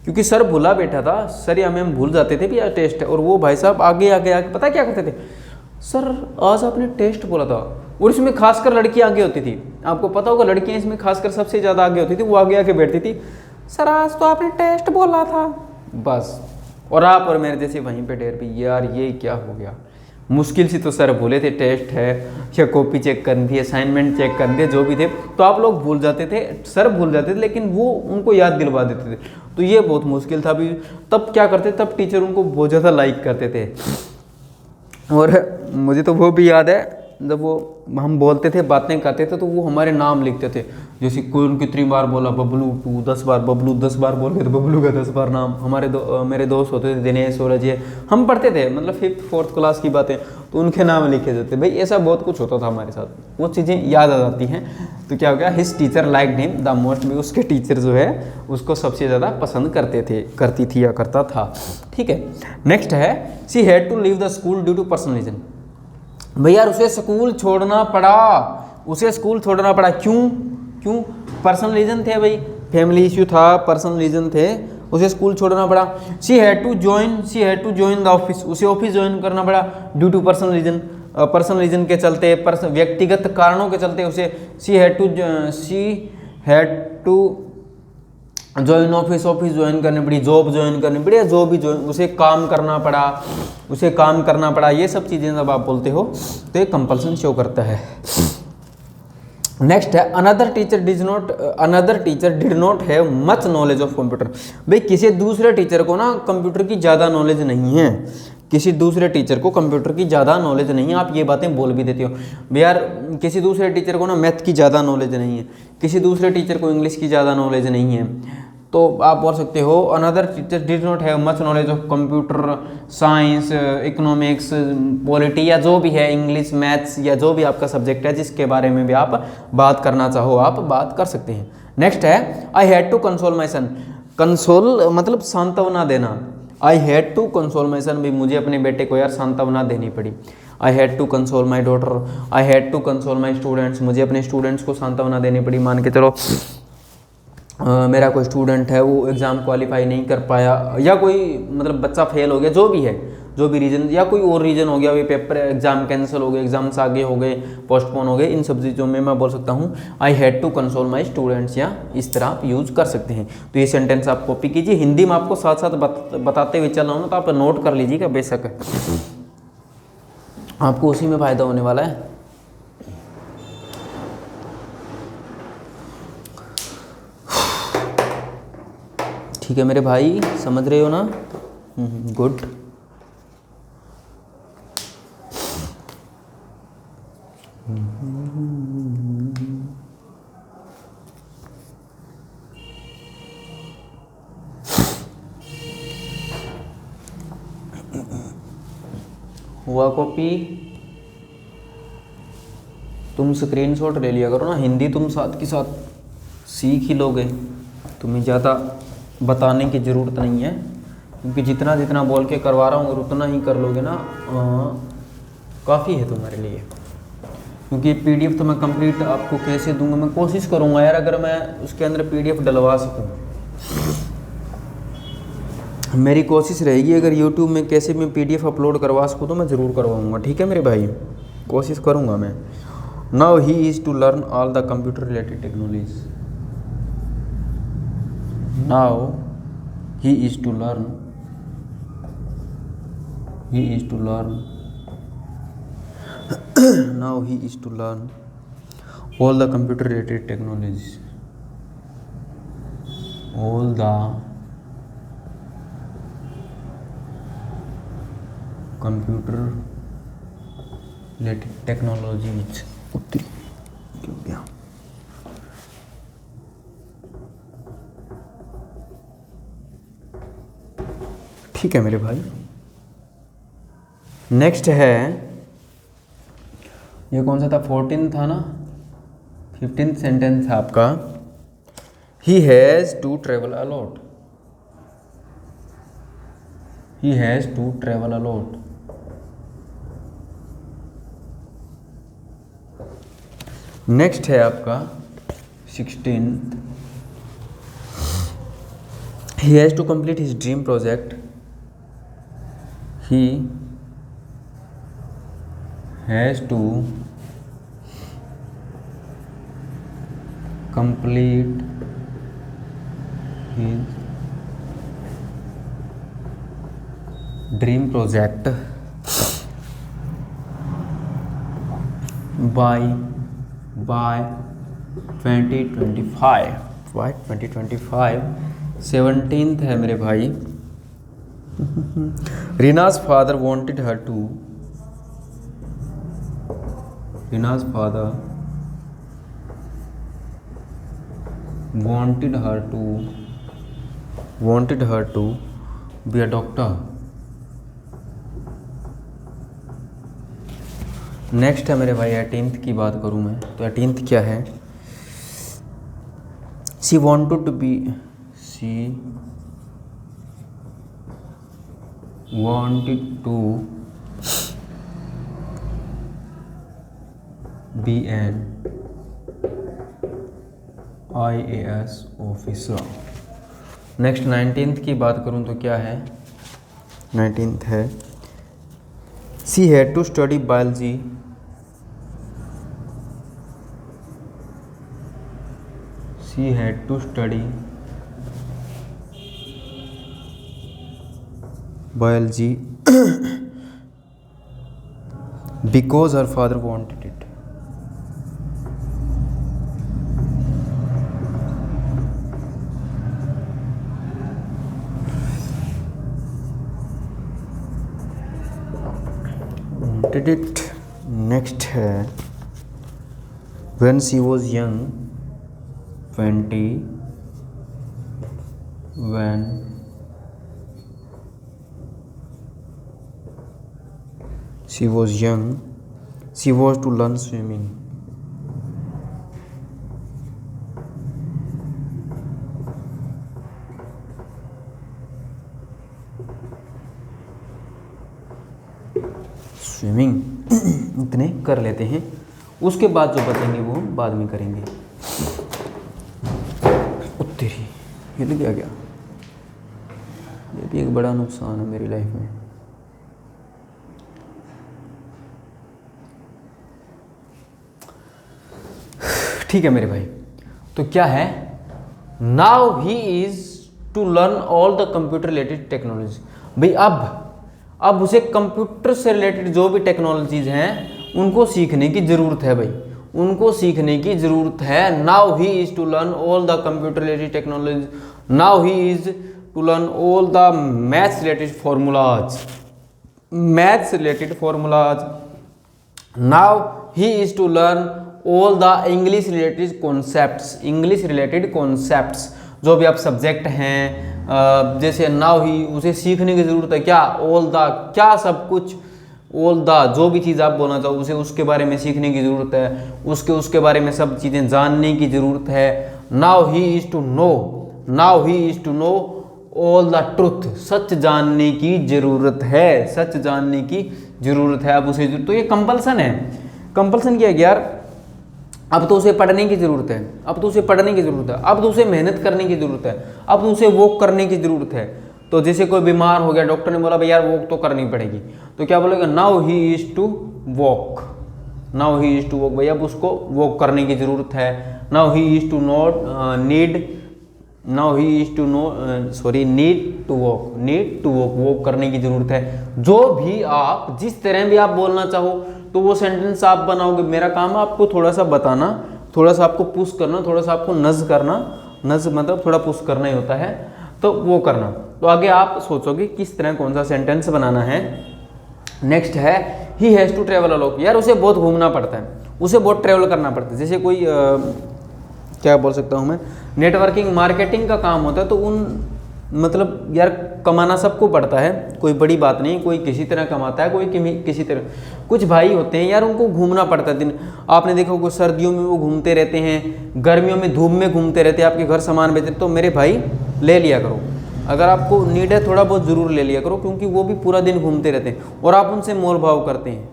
S1: क्योंकि सर भूला बैठा था, सर या मैम भूल जाते थे भी आज टेस्ट है, और वो भाई साहब आगे आगे पता क्या करते थे, सर आज आपने टेस्ट बोला था। और इसमें खासकर लड़कियां आगे होती थी, आपको पता होगा लड़कियां इसमें खासकर सबसे ज़्यादा आगे होती थी, वो आगे आके बैठती थी, सर आज तो आपने टेस्ट बोला था, बस। और आप और मेरे जैसे वहीं पे डेर भी, यार ये क्या हो गया, मुश्किल से तो सर बोले थे टेस्ट है, या कॉपी चेक करनी थी, असाइनमेंट चेक करनी थी, जो भी थे, तो आप लोग भूल जाते थे, सर भूल जाते थे, लेकिन वो उनको याद दिलवा देते थे। तो ये बहुत मुश्किल था भी। तब क्या करते, तब टीचर उनको बहुत ज़्यादा लाइक करते थे। और मुझे तो वो भी याद है, जब वो हम बोलते थे, बातें करते थे, तो वो हमारे नाम लिखते थे, जैसे कोई उनकी 3 बार बोला बबलू, तू 10 बार बबलू, 10 बार बोल के तो बबलू का 10 बार नाम। हमारे मेरे दोस्त होते थे दिनेश और अजय, हम पढ़ते थे मतलब 5th 4th क्लास की बातें, तो उनके नाम लिखे जाते भाई। ऐसा बहुत कुछ होता था हमारे साथ, वो चीज़ें याद आ जाती हैं। तो क्या हो गया, his teacher liked him the most, भी उसके टीचर जो है उसको सबसे ज़्यादा पसंद करते थे, करती थी या करता था, ठीक है। नेक्स्ट है, she had to leave the school due to personal reason, भाई यार उसे स्कूल छोड़ना पड़ा, उसे स्कूल छोड़ना पड़ा, क्यों पर्सनल रीजन थे भाई, फैमिली इश्यू था, पर्सनल रीजन थे, उसे स्कूल छोड़ना पड़ा। She had to join the office, उसे ऑफिस ज्वाइन करना पड़ा due to personal reason, personal reason के चलते, व्यक्तिगत कारणों के चलते उसे she had to join office ज्वाइन करनी पड़ी, जॉब ज्वाइन करनी पड़ी, या जो भी उसे काम करना पड़ा, ये सब चीज़ें जब आप बोलते हो तो ये कंपल्सन शो करता है। नेक्स्ट है, another teacher did not have much knowledge of computer, भाई किसी दूसरे टीचर को ना कंप्यूटर की ज़्यादा नॉलेज नहीं है, किसी दूसरे टीचर को कंप्यूटर की ज़्यादा नॉलेज नहीं है। आप ये बातें बोल भी देते हो भाई यार, किसी दूसरे टीचर को ना मैथ की ज़्यादा नॉलेज नहीं है, किसी दूसरे टीचर को इंग्लिश की ज़्यादा नॉलेज नहीं है, तो आप बोल सकते हो another teacher did not have much knowledge of computer science, economics, polity, या जो भी है, इंग्लिश, मैथ्स, या जो भी आपका सब्जेक्ट है जिसके बारे में भी आप बात करना चाहो आप बात कर सकते हैं। नेक्स्ट है, I had to console my son, console मतलब सांत्वना देना, I had to console my son, भी मुझे अपने बेटे को यार सांत्वना देनी पड़ी। I had to console my daughter, I had to console my students, मुझे अपने स्टूडेंट्स को सांत्वना देनी पड़ी। मान के चलो मेरा कोई स्टूडेंट है वो एग्ज़ाम क्वालिफाई नहीं कर पाया, या कोई मतलब बच्चा फेल हो गया, जो भी है, जो भी रीज़न, या कोई और रीज़न हो गया, ये पेपर एग्ज़ाम कैंसिल हो गए, एग्ज़ाम्स आगे हो गए, पोस्टपोन हो गए, इन सब चीज़ों में मैं बोल सकता हूँ I had to console my students, या इस तरह आप यूज़ कर सकते हैं। तो ये सेंटेंस आप कॉपी कीजिए। हिंदी में आपको साथ साथ बताते हुए चल रहा हूँ ना, तो आप नोट कर लीजिएगा, बेशक आपको उसी में फ़ायदा होने वाला है। ठीक है मेरे भाई, समझ रहे हो ना? गुड। हुआ कॉपी? तुम स्क्रीनशॉट ले लिया करो ना, हिंदी तुम साथ के साथ सीख ही लोगे, तुम्हें ज़्यादा बताने की ज़रूरत नहीं है, क्योंकि जितना जितना बोल के करवा रहा हूँ और उतना ही कर लोगे ना, काफ़ी है तुम्हारे लिए। क्योंकि पीडीएफ तो मैं कंप्लीट आपको कैसे दूंगा, मैं कोशिश करूँगा यार, अगर मैं उसके अंदर पीडीएफ डलवा सकूँ, मेरी कोशिश रहेगी, अगर यूट्यूब में कैसे मैं पीडीएफ अपलोड करवा सकूँ तो मैं ज़रूर करवाऊँगा। ठीक है मेरे भाई, कोशिश करूँगा मैं। Now he is to learn all the computer related technologies. Now he is to learn now he is to learn all the computer related technologies, all the computer related technologies। क्यों गया? ठीक है मेरे भाई। नेक्स्ट है, ये कौन सा था? 14 था ना, 15th सेंटेंस है आपका। He has to travel a lot, he has to travel a lot. Next है आपका 16th, he has to complete his dream project, he has to complete his dream project by 2025, by 2025। 17th है मेरे भाई, रीना's father wanted her to, रीना's father wanted her to be a doctor। Next है मेरे भाई 18th की बात करूँ मैं, तो 18th क्या है? she wanted to be an IAS officer. Next 19th की बात करूं तो क्या है? 19th है she had to study biology, she had to study biology because her father wanted it। wanted it। Next है when she was young, 20, when she was young, she was to learn swimming। Swimming इतने कर लेते हैं, उसके बाद जो बचेंगे वो हम बाद में करेंगे। उत्ते तेरी हिल गया क्या? ये भी एक बड़ा नुकसान है मेरी लाइफ में। ठीक है मेरे भाई, तो क्या है, now he is to learn all the computer related technology. भाई अब उसे कंप्यूटर से रिलेटेड जो भी टेक्नोलॉजीज हैं उनको सीखने की ज़रूरत है भाई, उनको सीखने की ज़रूरत है। Now he is to learn all the computer related technology, now he is to learn all the maths related formulas, now he is to learn all the English related concepts, जो भी आप सब्जेक्ट हैं, जैसे नाउ ही, उसे सीखने की ज़रूरत है क्या, ऑल द, क्या सब कुछ, ऑल द, जो भी चीज़ आप बोलना चाहो उसे उसके बारे में सीखने की ज़रूरत है, उसके बारे में सब चीज़ें जानने की ज़रूरत है। Now he is to know all the truth, सच जानने की ज़रूरत है, सच जानने की ज़रूरत है अब उसे। तो ये कंपल्सन है, कंपल्सन क्या है यार, अब तो उसे पढ़ने की ज़रूरत है, अब तो उसे पढ़ने की ज़रूरत है, अब तो उसे मेहनत करने की ज़रूरत है, अब तो उसे वॉक करने की ज़रूरत है। तो जैसे कोई बीमार हो गया, डॉक्टर ने बोला भाई यार वॉक तो करनी पड़ेगी, तो क्या बोलेगा, now he is to walk, now he is to walk, भाई अब उसको वॉक करने की ज़रूरत है। Now he is to need to walk, walk करने की ज़रूरत है। जो भी आप जिस तरह भी आप बोलना चाहो तो वो सेंटेंस आप बनाओगे, मेरा काम है आपको थोड़ा सा बताना, थोड़ा सा आपको पुश करना, थोड़ा सा आपको नज़ करना, नज़ मतलब थोड़ा पुश करना ही होता है, तो वो करना। तो आगे आप सोचोगे किस तरह कौन सा सेंटेंस बनाना है। नेक्स्ट है he has to travel a lot, यार उसे बहुत घूमना पड़ता है, उसे बहुत ट्रेवल करना पड़ता है। जैसे कोई क्या बोल सकता हूँ मैं, नेटवर्किंग मार्केटिंग का काम होता है, तो उन मतलब यार कमाना सबको पड़ता है, कोई बड़ी बात नहीं, कोई किसी तरह कमाता है, कोई किसी तरह। कुछ भाई होते हैं यार उनको घूमना पड़ता है दिन, आपने देखा होगा सर्दियों में वो घूमते रहते हैं, गर्मियों में धूप में घूमते रहते हैं, आपके घर सामान बेचते, तो मेरे भाई ले लिया करो, अगर आपको नीड है थोड़ा बहुत ज़रूर ले लिया करो, क्योंकि वो भी पूरा दिन घूमते रहते हैं और आप उनसे मोल भाव करते हैं।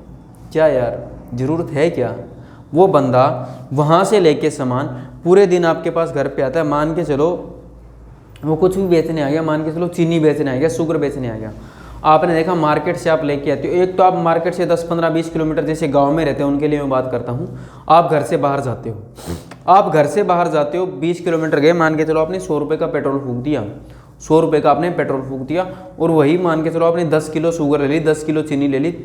S1: क्या यार ज़रूरत है क्या? वो बंदा वहाँ से लेके सामान पूरे दिन आपके पास घर पे आता है, मान के चलो वो कुछ भी बेचने आ गया, मान के चलो चीनी बेचने आ गया, शुगर बेचने आ गया, आपने देखा मार्केट से आप लेके आते हो, एक तो आप मार्केट से 10-15-20 किलोमीटर, जैसे गांव में रहते हैं उनके लिए मैं बात करता हूँ, आप घर से बाहर जाते हो, आप घर से बाहर जाते हो 20 किलोमीटर गए, मान के चलो आपने 100 रुपये का पेट्रोल फूंक दिया, 100 रुपये का आपने पेट्रोल फूंक दिया, और वही मान के चलो आपने 10 किलो शुगर ले ली, 10 किलो चीनी ले ली,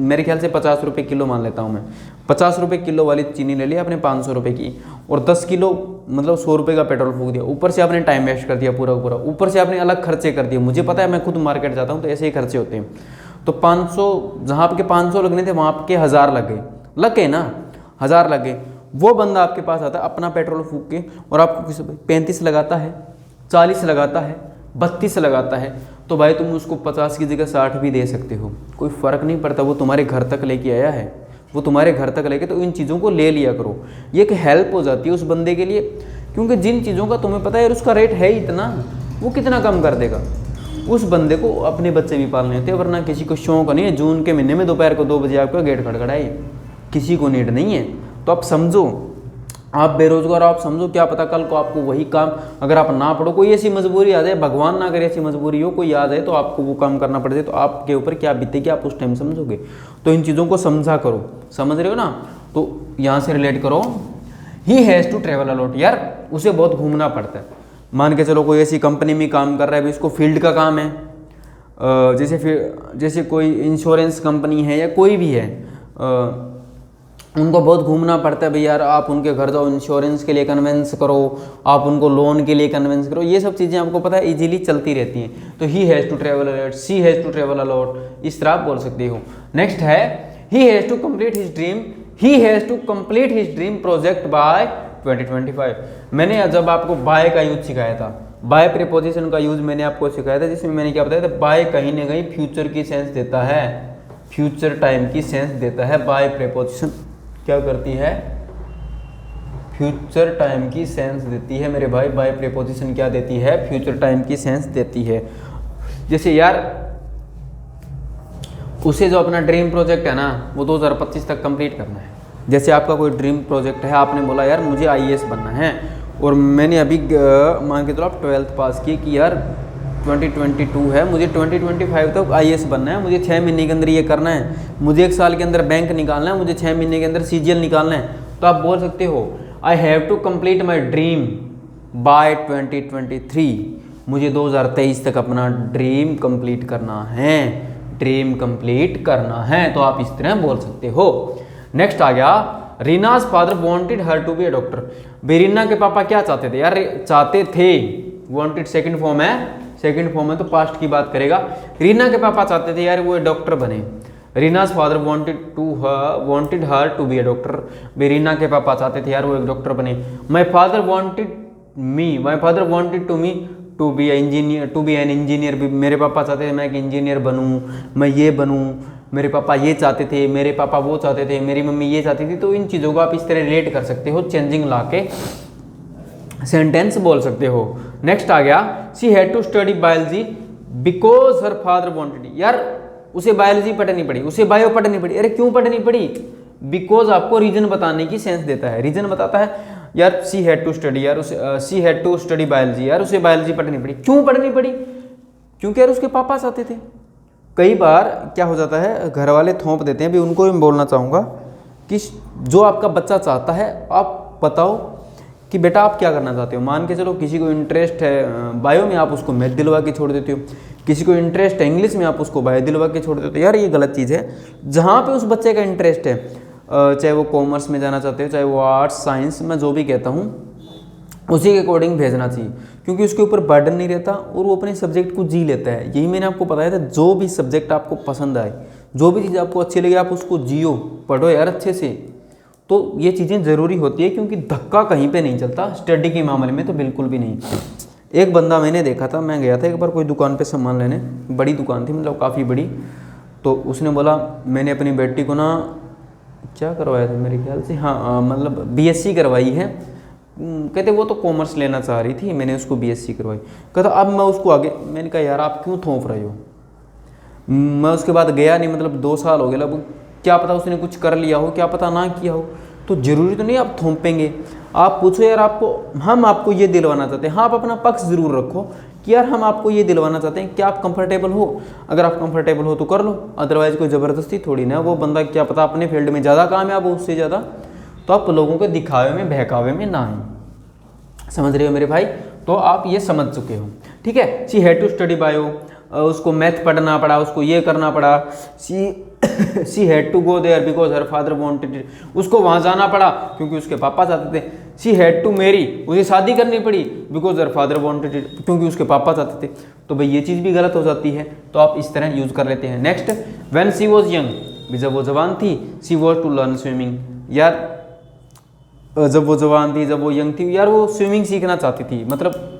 S1: मेरे ख्याल से 50 रुपये किलो मान लेता हूँ मैं, 50 रुपये किलो वाली चीनी ले ली आपने 500 रुपये की, और 10 किलो मतलब 100 रुपये का पेट्रोल फूंक दिया, ऊपर से आपने टाइम वेस्ट कर दिया पूरा पूरा, ऊपर से आपने अलग खर्चे कर दिए। मुझे पता है, मैं खुद मार्केट जाता हूँ तो ऐसे ही खर्चे होते हैं। तो 500 जहाँ आपके 500 लगने थे वहाँ आपके 1000 लग गए ना, 1000 लग गए। वो बंदा आपके पास आता है अपना पेट्रोल फूंक के, और आपको किसी 35 लगाता है, 40 लगाता है, 32 लगाता है, तो भाई तुम उसको 50 की जगह 60 भी दे सकते हो, कोई फ़र्क नहीं पड़ता, वो तुम्हारे घर तक लेके आया है, वो तुम्हारे घर तक लेके, तो इन चीज़ों को ले लिया करो, ये एक हेल्प हो जाती है उस बंदे के लिए, क्योंकि जिन चीज़ों का तुम्हें पता है यार उसका रेट है इतना, वो कितना कम कर देगा। उस बंदे को अपने बच्चे भी पालने होते हैं, वरना किसी को शौक नहीं है जून के महीने में दोपहर को 2 बजे आपका गेट खड़खड़ाए, किसी को नीड नहीं है। तो आप समझो, आप बेरोजगार, आप समझो क्या पता कल को आपको वही काम, अगर आप ना पढ़ो, कोई ऐसी मजबूरी आ जाए, भगवान ना करे ऐसी मजबूरी हो, कोई आ जाए तो आपको वो काम करना पड़ जाए, तो आपके ऊपर क्या बीतेगी आप उस टाइम समझोगे। तो इन चीज़ों को समझा करो, समझ रहे हो ना। तो यहाँ से रिलेट करो, he has to travel a lot, यार उसे बहुत घूमना पड़ता है। मान के चलो कोई ऐसी कंपनी में काम कर रहा है, भाई इसको फील्ड का काम है, जैसे कोई इंश्योरेंस कंपनी है या कोई भी है, उनको बहुत घूमना पड़ता है भाई, यार आप उनके घर जाओ, इंश्योरेंस के लिए कन्वेंस करो, आप उनको लोन के लिए कन्वेंस करो, ये सब चीज़ें आपको पता है इजीली चलती रहती हैं। तो he has to travel a lot, she has to travel a lot, इस तरह आप बोल सकते हो। नेक्स्ट है he has to complete his dream, he has to complete his dream project by 2025। मैंने जब आपको बाय का यूज सिखाया था, बाय प्रीपोजिशन का यूज मैंने आपको सिखाया था, जिसमें मैंने क्या बताया था, बाय कहीं ना कहीं फ्यूचर की सेंस देता है, फ्यूचर टाइम की सेंस देता है। बाय प्रीपोजिशन क्या करती है, फ्यूचर टाइम की सेंस देती है मेरे भाई। बाय प्रीपोजिशन क्या देती है, फ्यूचर टाइम की सेंस देती है। जैसे यार उसे जो अपना ड्रीम प्रोजेक्ट है ना, वो 2025 तक कंप्लीट करना है। जैसे आपका कोई ड्रीम प्रोजेक्ट है, आपने बोला यार मुझे IAS बनना है, और मैंने अभी मान के चलो आप 12th पास की कि यार 2022 है, मुझे 2025 तक IAS बनना है, मुझे 6 महीने के अंदर ये करना है, मुझे 1 साल के अंदर बैंक निकालना है, मुझे 6 महीने के अंदर CGL निकालना है, तो आप बोल सकते हो I have to complete my dream by 2023। मुझे 2023 तक अपना ड्रीम कंप्लीट करना है, ड्रीम कंप्लीट करना है, तो आप इस तरह बोल सकते हो। नेक्स्ट आ गया, Reena's father wanted her to be a doctor. बेरीना के पापा क्या चाहते थे यार, चाहते थे, वांटेड सेकंड फॉर्म है, सेकंड फॉर्म है तो पास्ट की बात करेगा। रीना के पापा चाहते थे यार वो डॉक्टर बने। Reena's father wanted her to be a doctor. बेरीना के पापा चाहते थे यार वो एक डॉक्टर बने। My father wanted to be an engineer. मेरे पापा चाहते थे मैं एक इंजीनियर बनूं, मैं ये बनूं, मेरे पापा ये चाहते थे, मेरे पापा वो चाहते थे, मेरी मम्मी ये चाहती थी। तो इन चीज़ों को आप इस तरह रिलेट कर सकते हो, चेंजिंग ला के सेंटेंस बोल सकते हो। नेक्स्ट आ गया, she had to study biology because her father wanted. यार उसे बायोलॉजी पढ़नी पड़ी, उसे बायो पढ़नी पड़ी। अरे क्यों पढ़नी पड़ी? बिकॉज आपको रीजन बताने की सेंस देता है, रीजन बताता है यार शी हैड टू स्टडी, यार she had to study biology, यार उसे बायोलॉजी पढ़नी पड़ी। क्यों पढ़नी पड़ी? क्योंकि यार उसके पापा चाहते थे। कई बार क्या हो जाता है, घर वाले थोप देते हैं। अभी उनको भी बोलना चाहूँगा कि जो आपका बच्चा चाहता है आप बताओ कि बेटा आप क्या करना चाहते हो। मान के चलो किसी को इंटरेस्ट है बायो में, आप उसको मैथ दिलवा के छोड़ देते हो। किसी को इंटरेस्ट है इंग्लिश में, आप उसको बायो दिलवा के छोड़ देते हो। यार ये गलत चीज़ है। जहाँ पे उस बच्चे का इंटरेस्ट है, चाहे वो कॉमर्स में जाना चाहते हो, चाहे वो आर्ट्स साइंस, मैं जो भी कहता हूँ उसी के अकॉर्डिंग भेजना चाहिए, क्योंकि उसके ऊपर बर्डन नहीं रहता और वो अपने सब्जेक्ट को जी लेता है। यही मैंने आपको बताया था, जो भी सब्जेक्ट आपको पसंद आए, जो भी चीज़ आपको अच्छी लगे, आप उसको जियो, पढ़ो यार अच्छे से। तो ये चीज़ें ज़रूरी होती है, क्योंकि धक्का कहीं पे नहीं चलता, स्टडी के मामले में तो बिल्कुल भी नहीं। एक बंदा मैंने देखा था, मैं गया था एक बार कोई दुकान पे सामान लेने, बड़ी दुकान थी, मतलब काफ़ी बड़ी। तो उसने बोला मैंने अपनी बेटी को ना क्या करवाया था, मेरे ख्याल से हाँ मतलब BSc करवाई है। कहते वो तो कॉमर्स लेना चाह रही थी, मैंने उसको BSc करवाई। कहता अब मैं उसको आगे, मैंने कहा यार आप क्यों थोप रहे हो। मैं उसके बाद गया नहीं, मतलब 2 साल हो गए। अब क्या पता उसने कुछ कर लिया हो, क्या पता ना किया हो, तो ज़रूरी तो नहीं आप थोपेंगे। आप पूछो यार आपको, हम आपको ये दिलवाना चाहते हैं। हाँ आप अपना पक्ष ज़रूर रखो कि यार हम आपको ये दिलवाना चाहते हैं, क्या आप कंफर्टेबल हो। अगर आप कंफर्टेबल हो तो कर लो, अदरवाइज़ कोई ज़बरदस्ती थोड़ी ना। वो बंदा क्या पता अपने फील्ड में ज़्यादा कामयाब हो उससे ज़्यादा, तो आप लोगों के दिखावे में बहकावे में ना आए। समझ रहे हो मेरे भाई? तो आप ये समझ चुके हो, ठीक है। She had to study bio, उसको मैथ पढ़ना पड़ा, उसको ये करना पड़ा। She had to go there because her father wanted it. उसको वहाँ जाना पड़ा क्योंकि उसके पापा चाहते थे। शी हैड टू मैरी, उसे शादी करनी पड़ी because her father wanted it, क्योंकि उसके पापा चाहते थे। तो भाई ये चीज़ भी गलत हो जाती है, तो आप इस तरह यूज़ कर लेते हैं। Next, when she was young, जब वो जवान थी। She was to learn swimming, यार जब वो जवान थी, जब वो यंग थी, यार वो स्विमिंग सीखना चाहती थी। मतलब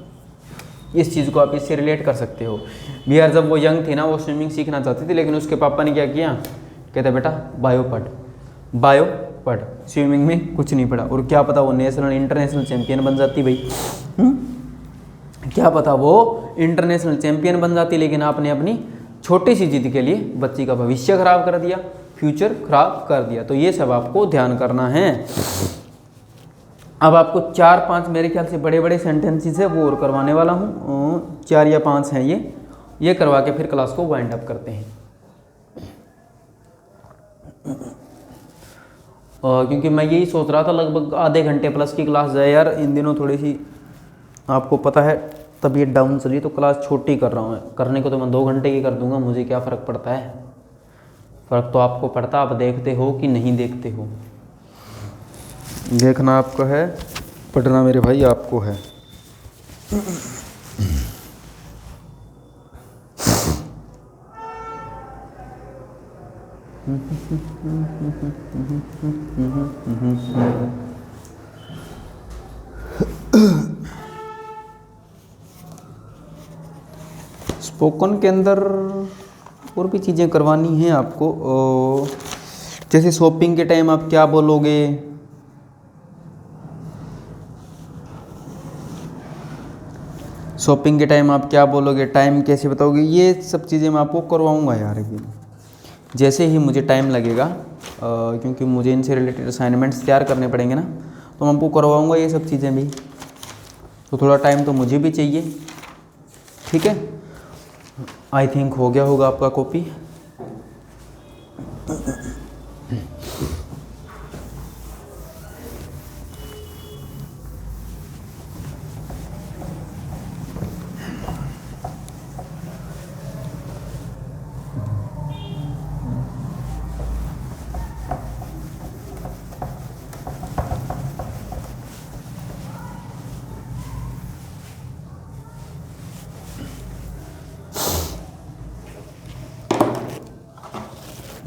S1: इस चीज़ को आप इससे रिलेट कर सकते हो। यार जब वो यंग थी ना, वो स्विमिंग सीखना चाहती थी, लेकिन उसके पापा ने क्या किया, कहते बेटा बायो पढ़, स्विमिंग में कुछ नहीं पढ़ा। और क्या पता वो नेशनल इंटरनेशनल चैंपियन बन जाती भाई। क्या पता वो इंटरनेशनल चैंपियन बन जाती, लेकिन आपने अपनी छोटी सी जिद के लिए बच्ची का भविष्य खराब कर दिया, फ्यूचर खराब कर दिया। तो ये सब आपको ध्यान करना है। अब आपको 4-5 मेरे ख्याल से बड़े बड़े सेंटेंसेस है वो और करवाने वाला हूँ, 4 या 5 हैं ये करवा के फिर क्लास को वाइंड अप करते हैं। क्योंकि मैं यही सोच रहा था लगभग आधे घंटे प्लस की क्लास जाए यार। इन दिनों थोड़ी सी आपको पता है तबीयत डाउन चली, तो क्लास छोटी कर रहा हूँ। करने को तो मैं 2 घंटे की कर दूंगा, मुझे क्या फ़र्क पड़ता है। फ़र्क तो आपको पड़ता, आप देखते हो कि नहीं देखते हो। देखना आपका है, पढ़ना मेरे भाई आपको है। स्पोकन के अंदर और भी चीज़ें करवानी हैं आपको, जैसे शॉपिंग के टाइम आप क्या बोलोगे, शॉपिंग के टाइम आप क्या बोलोगे, टाइम कैसे बताओगे, ये सब चीज़ें मैं आपको करवाऊँगा यार अभी जैसे ही मुझे टाइम लगेगा, क्योंकि मुझे इनसे रिलेटेड असाइनमेंट्स तैयार करने पड़ेंगे ना, तो मैं आपको करवाऊँगा ये सब चीज़ें भी। तो थोड़ा टाइम तो मुझे भी चाहिए, ठीक है। आई थिंक हो गया होगा आपका कॉपी।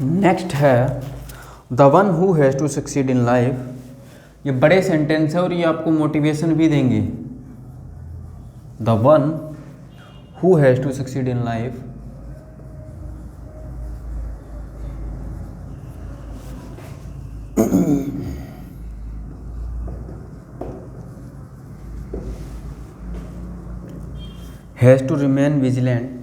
S1: नेक्स्ट है the one who has to succeed in life. ये बड़े सेंटेंस है और ये आपको मोटिवेशन भी देंगे। The one who has to succeed in life, has to remain vigilant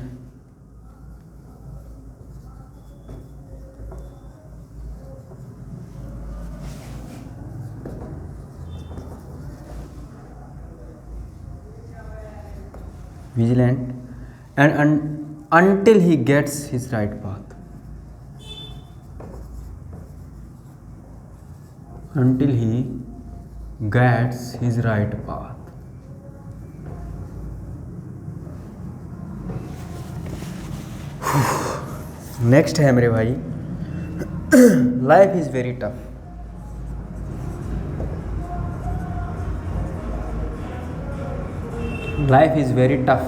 S1: and until he gets his right path, until he gets his right path। Next है मेरे भाई, life is very tough. Life is very tough,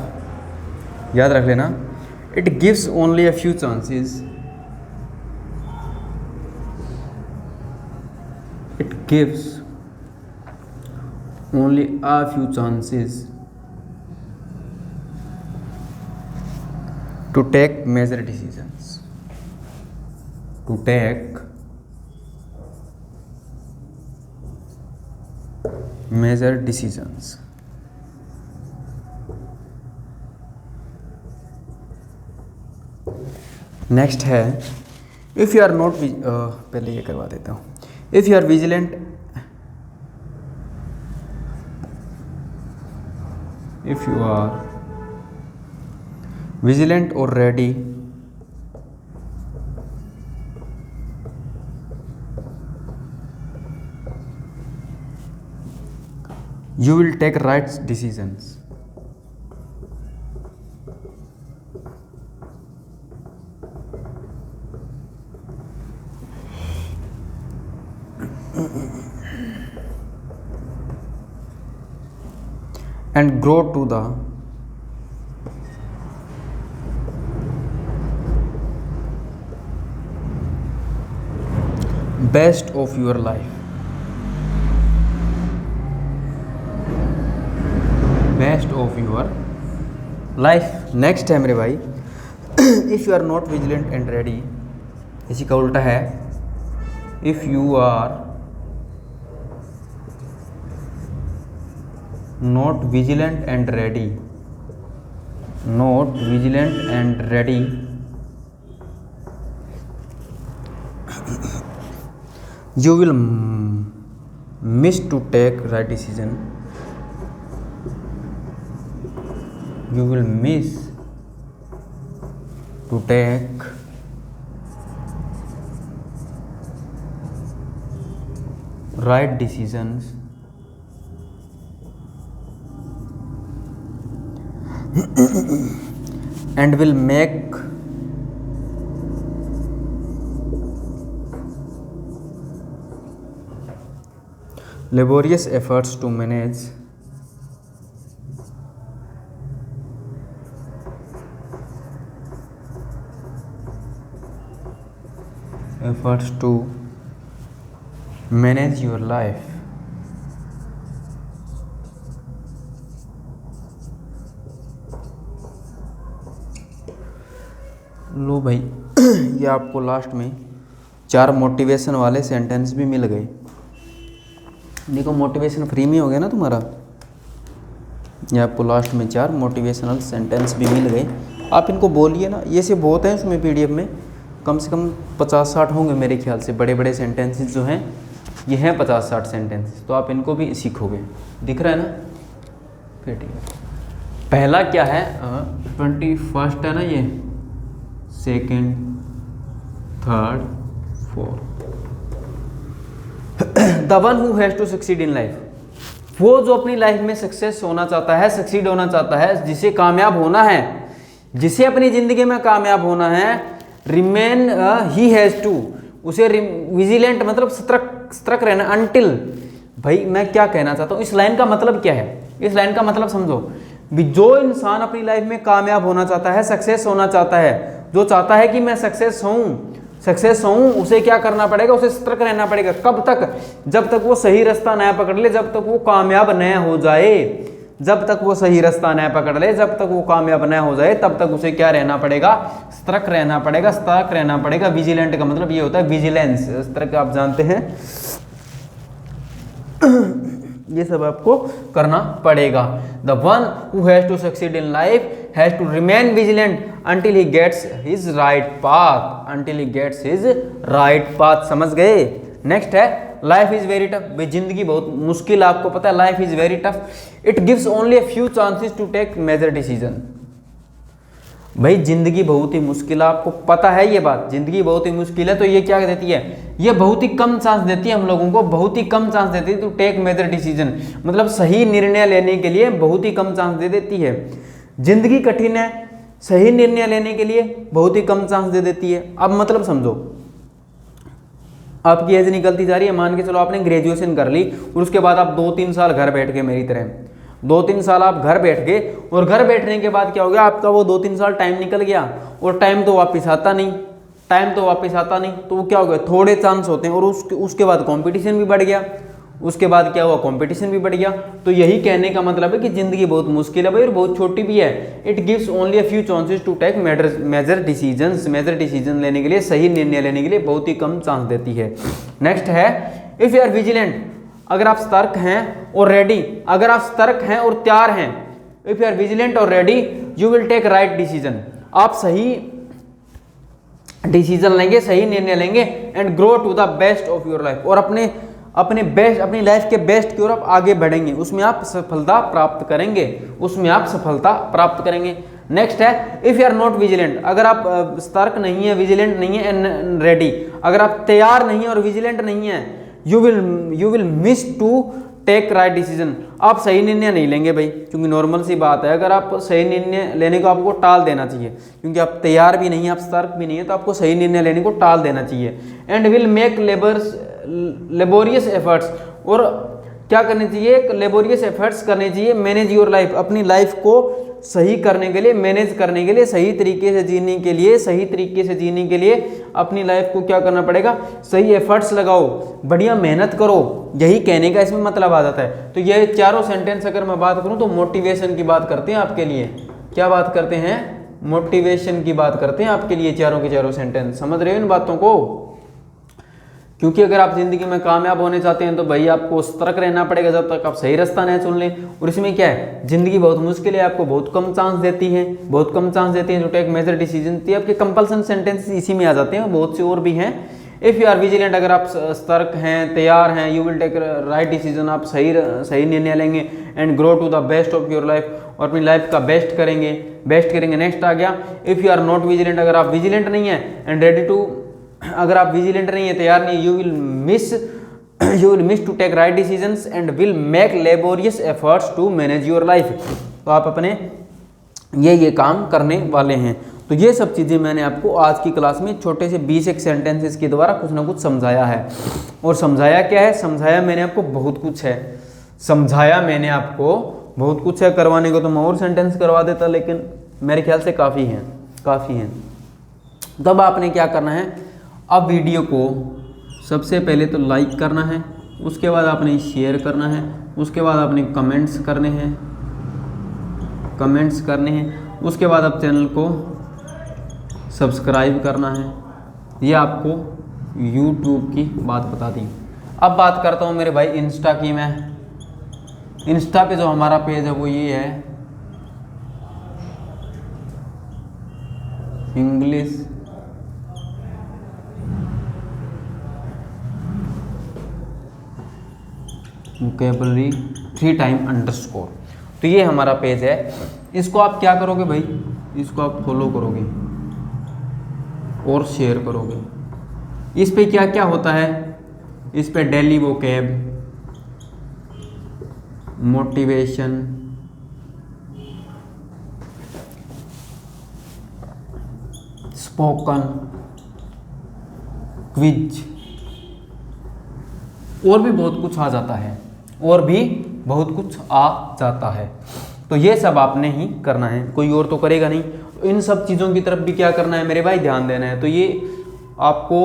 S1: याद रख लेना। It gives only a few chances, it gives only a few chances to take major decisions, to take major decisions। Next है इफ़ यू आर नॉट, पहले ये करवा देता हूँ। If you are vigilant, if you are vigilant or ready, you will take right decisions। and grow to the best of your life, best of your life. Next है मेरे भाई, if you are not vigilant and ready, इसी का उल्टा है if you are not vigilant and ready, not vigilant and ready, you will miss to take right decision, you will miss to take right decisions and will make laborious efforts to manage your life। लो भाई, ये आपको लास्ट में 4 मोटिवेशन वाले सेंटेंस भी मिल गए। देखो मोटिवेशन फ्री में हो गया ना तुम्हारा, ये आपको लास्ट में 4 मोटिवेशनल सेंटेंस भी मिल गए। आप इनको बोलिए ना, ये से बहुत हैं उसमें पीडीएफ में, कम से कम 50-60 होंगे मेरे ख्याल से। बड़े बड़े सेंटेंसेस जो हैं ये हैं 50-60 सेंटेंस, तो आप इनको भी सीखोगे। दिख रहा है ना, पहला क्या है 21 है ना, ये second, third, fourth. The one who has to succeed in life, वो जो अपनी लाइफ में सक्सेस होना चाहता है, सक्सीड होना चाहता है, जिसे कामयाब होना है, जिसे अपनी ज़िंदगी में कामयाब होना है, रिमेन ही हैज़ टू, उसे विजिलेंट मतलब सतर्क रहना, अनटिल। भाई मैं क्या कहना चाहता हूँ, इस लाइन का मतलब क्या है, इस लाइन का मतलब समझो। भी जो इंसान अपनी लाइफ में कामयाब होना चाहता है, सक्सेस होना चाहता है, जो चाहता है कि मैं सक्सेस हूँ, उसे क्या करना पड़ेगा, उसे सतर्क रहना पड़ेगा। कब तक? जब तक वो सही रास्ता न पकड़ ले, जब तक वो कामयाब न हो जाए, जब तक वो सही रास्ता न पकड़ ले, जब तक वो कामयाब न हो जाए, तब तक उसे क्या रहना पड़ेगा, सतर्क रहना पड़ेगा, सतर्क रहना पड़ेगा। विजिलेंट का मतलब ये होता है विजिलेंस, सतर्क आप जानते हैं। ये सब आपको करना पड़ेगा। The one who has to succeed in life has to remain vigilant until he gets his right path, until he gets his right path. समझ गए? नेक्स्ट है लाइफ इज वेरी टफ। भाई जिंदगी बहुत मुश्किल, आपको पता है, life is very tough. It gives only a few chances to take major decision. भाई जिंदगी बहुत ही मुश्किल है, आपको पता है ये बात, जिंदगी बहुत ही मुश्किल है, तो ये क्या देती है, ये बहुत ही कम चांस देती है हम लोगों को, बहुत ही कम चांस देती है टू टेक मेजर डिसीजन, मतलब सही निर्णय लेने के लिए बहुत ही कम चांस दे देती है। जिंदगी कठिन है, सही निर्णय लेने के लिए बहुत ही कम चांस दे देती है। अब मतलब समझो, आपकी एज निकलती जा रही है, मान के चलो आपने ग्रेजुएशन कर ली और उसके बाद आप 2-3 साल घर बैठ के, मेरी तरह 2-3 साल आप घर बैठ गए, और घर बैठने के बाद क्या हो गया, आपका वो 2-3 साल टाइम निकल गया, और टाइम तो वापस आता नहीं, तो वो क्या हो गया, थोड़े चांस होते हैं, और उसके बाद कंपटीशन भी बढ़ गया, उसके बाद क्या हुआ, कंपटीशन भी बढ़ गया। तो यही कहने का मतलब है कि जिंदगी बहुत मुश्किल है भाई, और बहुत छोटी भी है। It gives only a few chances to take major decision लेने के लिए, सही निर्णय लेने के लिए बहुत ही कम चांस देती है। नेक्स्ट है इफ यू आर विजिलेंट, अगर आप सतर्क हैं और रेडी, अगर आप सतर्क हैं और तैयार हैं, इफ यू आर विजिलेंट और ready, you will take right decision, आप सही डिसीजन लेंगे, सही निर्णय लेंगे, and grow to the best of your life, और अपनी लाइफ के बेस्ट की ओर आप आगे बढ़ेंगे, उसमें आप सफलता प्राप्त करेंगे। नेक्स्ट है if you are not vigilant, अगर आप सतर्क नहीं है, विजिलेंट नहीं है, एंड रेडी, अगर आप तैयार नहीं है और विजिलेंट नहीं है, you will miss to take right decision, आप सही निर्णय नहीं लेंगे भाई, क्योंकि नॉर्मल सी बात है, अगर आप सही निर्णय लेने को आपको टाल देना चाहिए, क्योंकि आप तैयार भी नहीं है, आप सतर्क भी नहीं है, तो आपको सही निर्णय लेने को टाल देना चाहिए। And will make laborious efforts, और क्या करने चाहिए, लेबोरियस एफर्ट्स करने चाहिए, मैनेज योर लाइफ, अपनी लाइफ को सही करने के लिए, मैनेज करने के लिए, सही तरीके से जीने के लिए अपनी लाइफ को क्या करना पड़ेगा, सही एफर्ट्स लगाओ, बढ़िया मेहनत करो, यही कहने का इसमें मतलब आ जाता है। तो ये चारों सेंटेंस अगर मैं बात करूं तो मोटिवेशन की बात करते हैं आपके लिए, क्या बात करते हैं, मोटिवेशन की बात करते हैं आपके लिए, चारों के चारों सेंटेंस। समझ रहे हो इन बातों को? क्योंकि अगर आप जिंदगी में कामयाब होने चाहते हैं तो भाई आपको सतर्क रहना पड़ेगा जब तक आप सही रास्ता नहीं चुन लें। और इसमें क्या है, जिंदगी बहुत मुश्किल है, आपको बहुत कम चांस देती है टू टेक मेजर डिसीजन। तो आपके कंपल्सन सेंटेंस इसी में आ जाते हैं, बहुत से और भी हैं। इफ़ यू आर विजिलेंट, अगर आप सतर्क हैं, तैयार हैं, you will take right decision, आप सही निर्णय लेंगे, and grow to the best of your life, और अपनी लाइफ का बेस्ट करेंगे। नेक्स्ट आ गया if you are not vigilant, अगर आप विजिलेंट नहीं है, एंड रेडी टू, अगर आप विजिलेंट नहीं है, तैयार नहीं, you will miss to take right decisions and will make laborious efforts to manage your life. तो आप अपने ये काम करने वाले हैं। तो ये सब चीज़ें मैंने आपको आज की क्लास में छोटे से 20 एक सेंटेंसेस के द्वारा कुछ ना कुछ समझाया है। और समझाया क्या है, समझाया मैंने आपको बहुत कुछ है, करवाने को तो मैं और सेंटेंस करवा देता, लेकिन मेरे ख्याल से काफ़ी हैं। तब आपने क्या करना है, अब वीडियो को सबसे पहले तो लाइक करना है, उसके बाद आपने शेयर करना है, उसके बाद आपने कमेंट्स करने हैं, उसके बाद आप चैनल को सब्सक्राइब करना है। ये आपको YouTube की बात बता दी। अब बात करता हूँ मेरे भाई इंस्टा की। मैं इंस्टा पे जो हमारा पेज है वो ये है, इंग्लिश वोकैबुलरी 3 टाइम_। तो ये हमारा पेज है। इसको आप क्या करोगे भाई, इसको आप फॉलो करोगे और शेयर करोगे। इस पे क्या क्या होता है, इस पे daily vocab, motivation, spoken, quiz और भी बहुत कुछ आ जाता है, और भी बहुत कुछ आ जाता है। तो ये सब आपने ही करना है, कोई और तो करेगा नहीं। तो इन सब चीज़ों की तरफ भी क्या करना है मेरे भाई, ध्यान देना है। तो ये आपको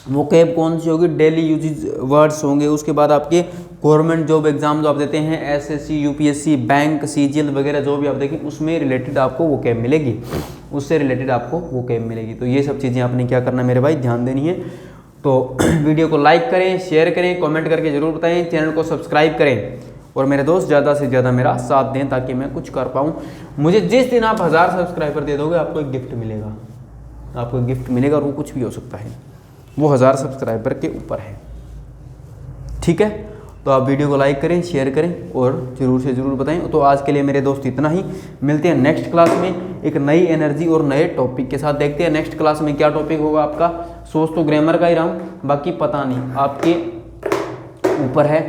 S1: वोकैब कौन सी होगी, डेली यूजेज वर्ड्स होंगे। उसके बाद आपके गवर्नमेंट जॉब एग्जाम जो आप देते हैं, एसएससी, यूपीएससी, बैंक, सीजीएल वगैरह जो भी आप देखें, उसमें रिलेटेड आपको वोकैब मिलेगी, उससे रिलेटेड आपको वोकैब मिलेगी। तो ये सब चीज़ें आपने क्या करना है मेरे भाई, ध्यान देनी है। तो वीडियो को लाइक करें, शेयर करें, कमेंट करके ज़रूर बताएं, चैनल को सब्सक्राइब करें और मेरे दोस्त ज़्यादा से ज़्यादा मेरा साथ दें ताकि मैं कुछ कर पाऊँ। मुझे जिस दिन आप 1000 सब्सक्राइबर दे दोगे, आपको एक गिफ्ट मिलेगा, आपको गिफ्ट मिलेगा, और वो कुछ भी हो सकता है, वो 1000 सब्सक्राइबर के ऊपर है, ठीक है। तो आप वीडियो को लाइक करें, शेयर करें और ज़रूर से ज़रूर बताएं। तो आज के लिए मेरे दोस्त इतना ही, मिलते हैं नेक्स्ट क्लास में एक नई एनर्जी और नए टॉपिक के साथ। देखते हैं नेक्स्ट क्लास में क्या टॉपिक होगा आपका। सोच तो ग्रामर का ही रहा हूँ, बाकी पता नहीं, आपके ऊपर है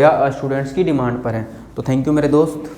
S1: या स्टूडेंट्स की डिमांड पर है। तो थैंक यू मेरे दोस्त।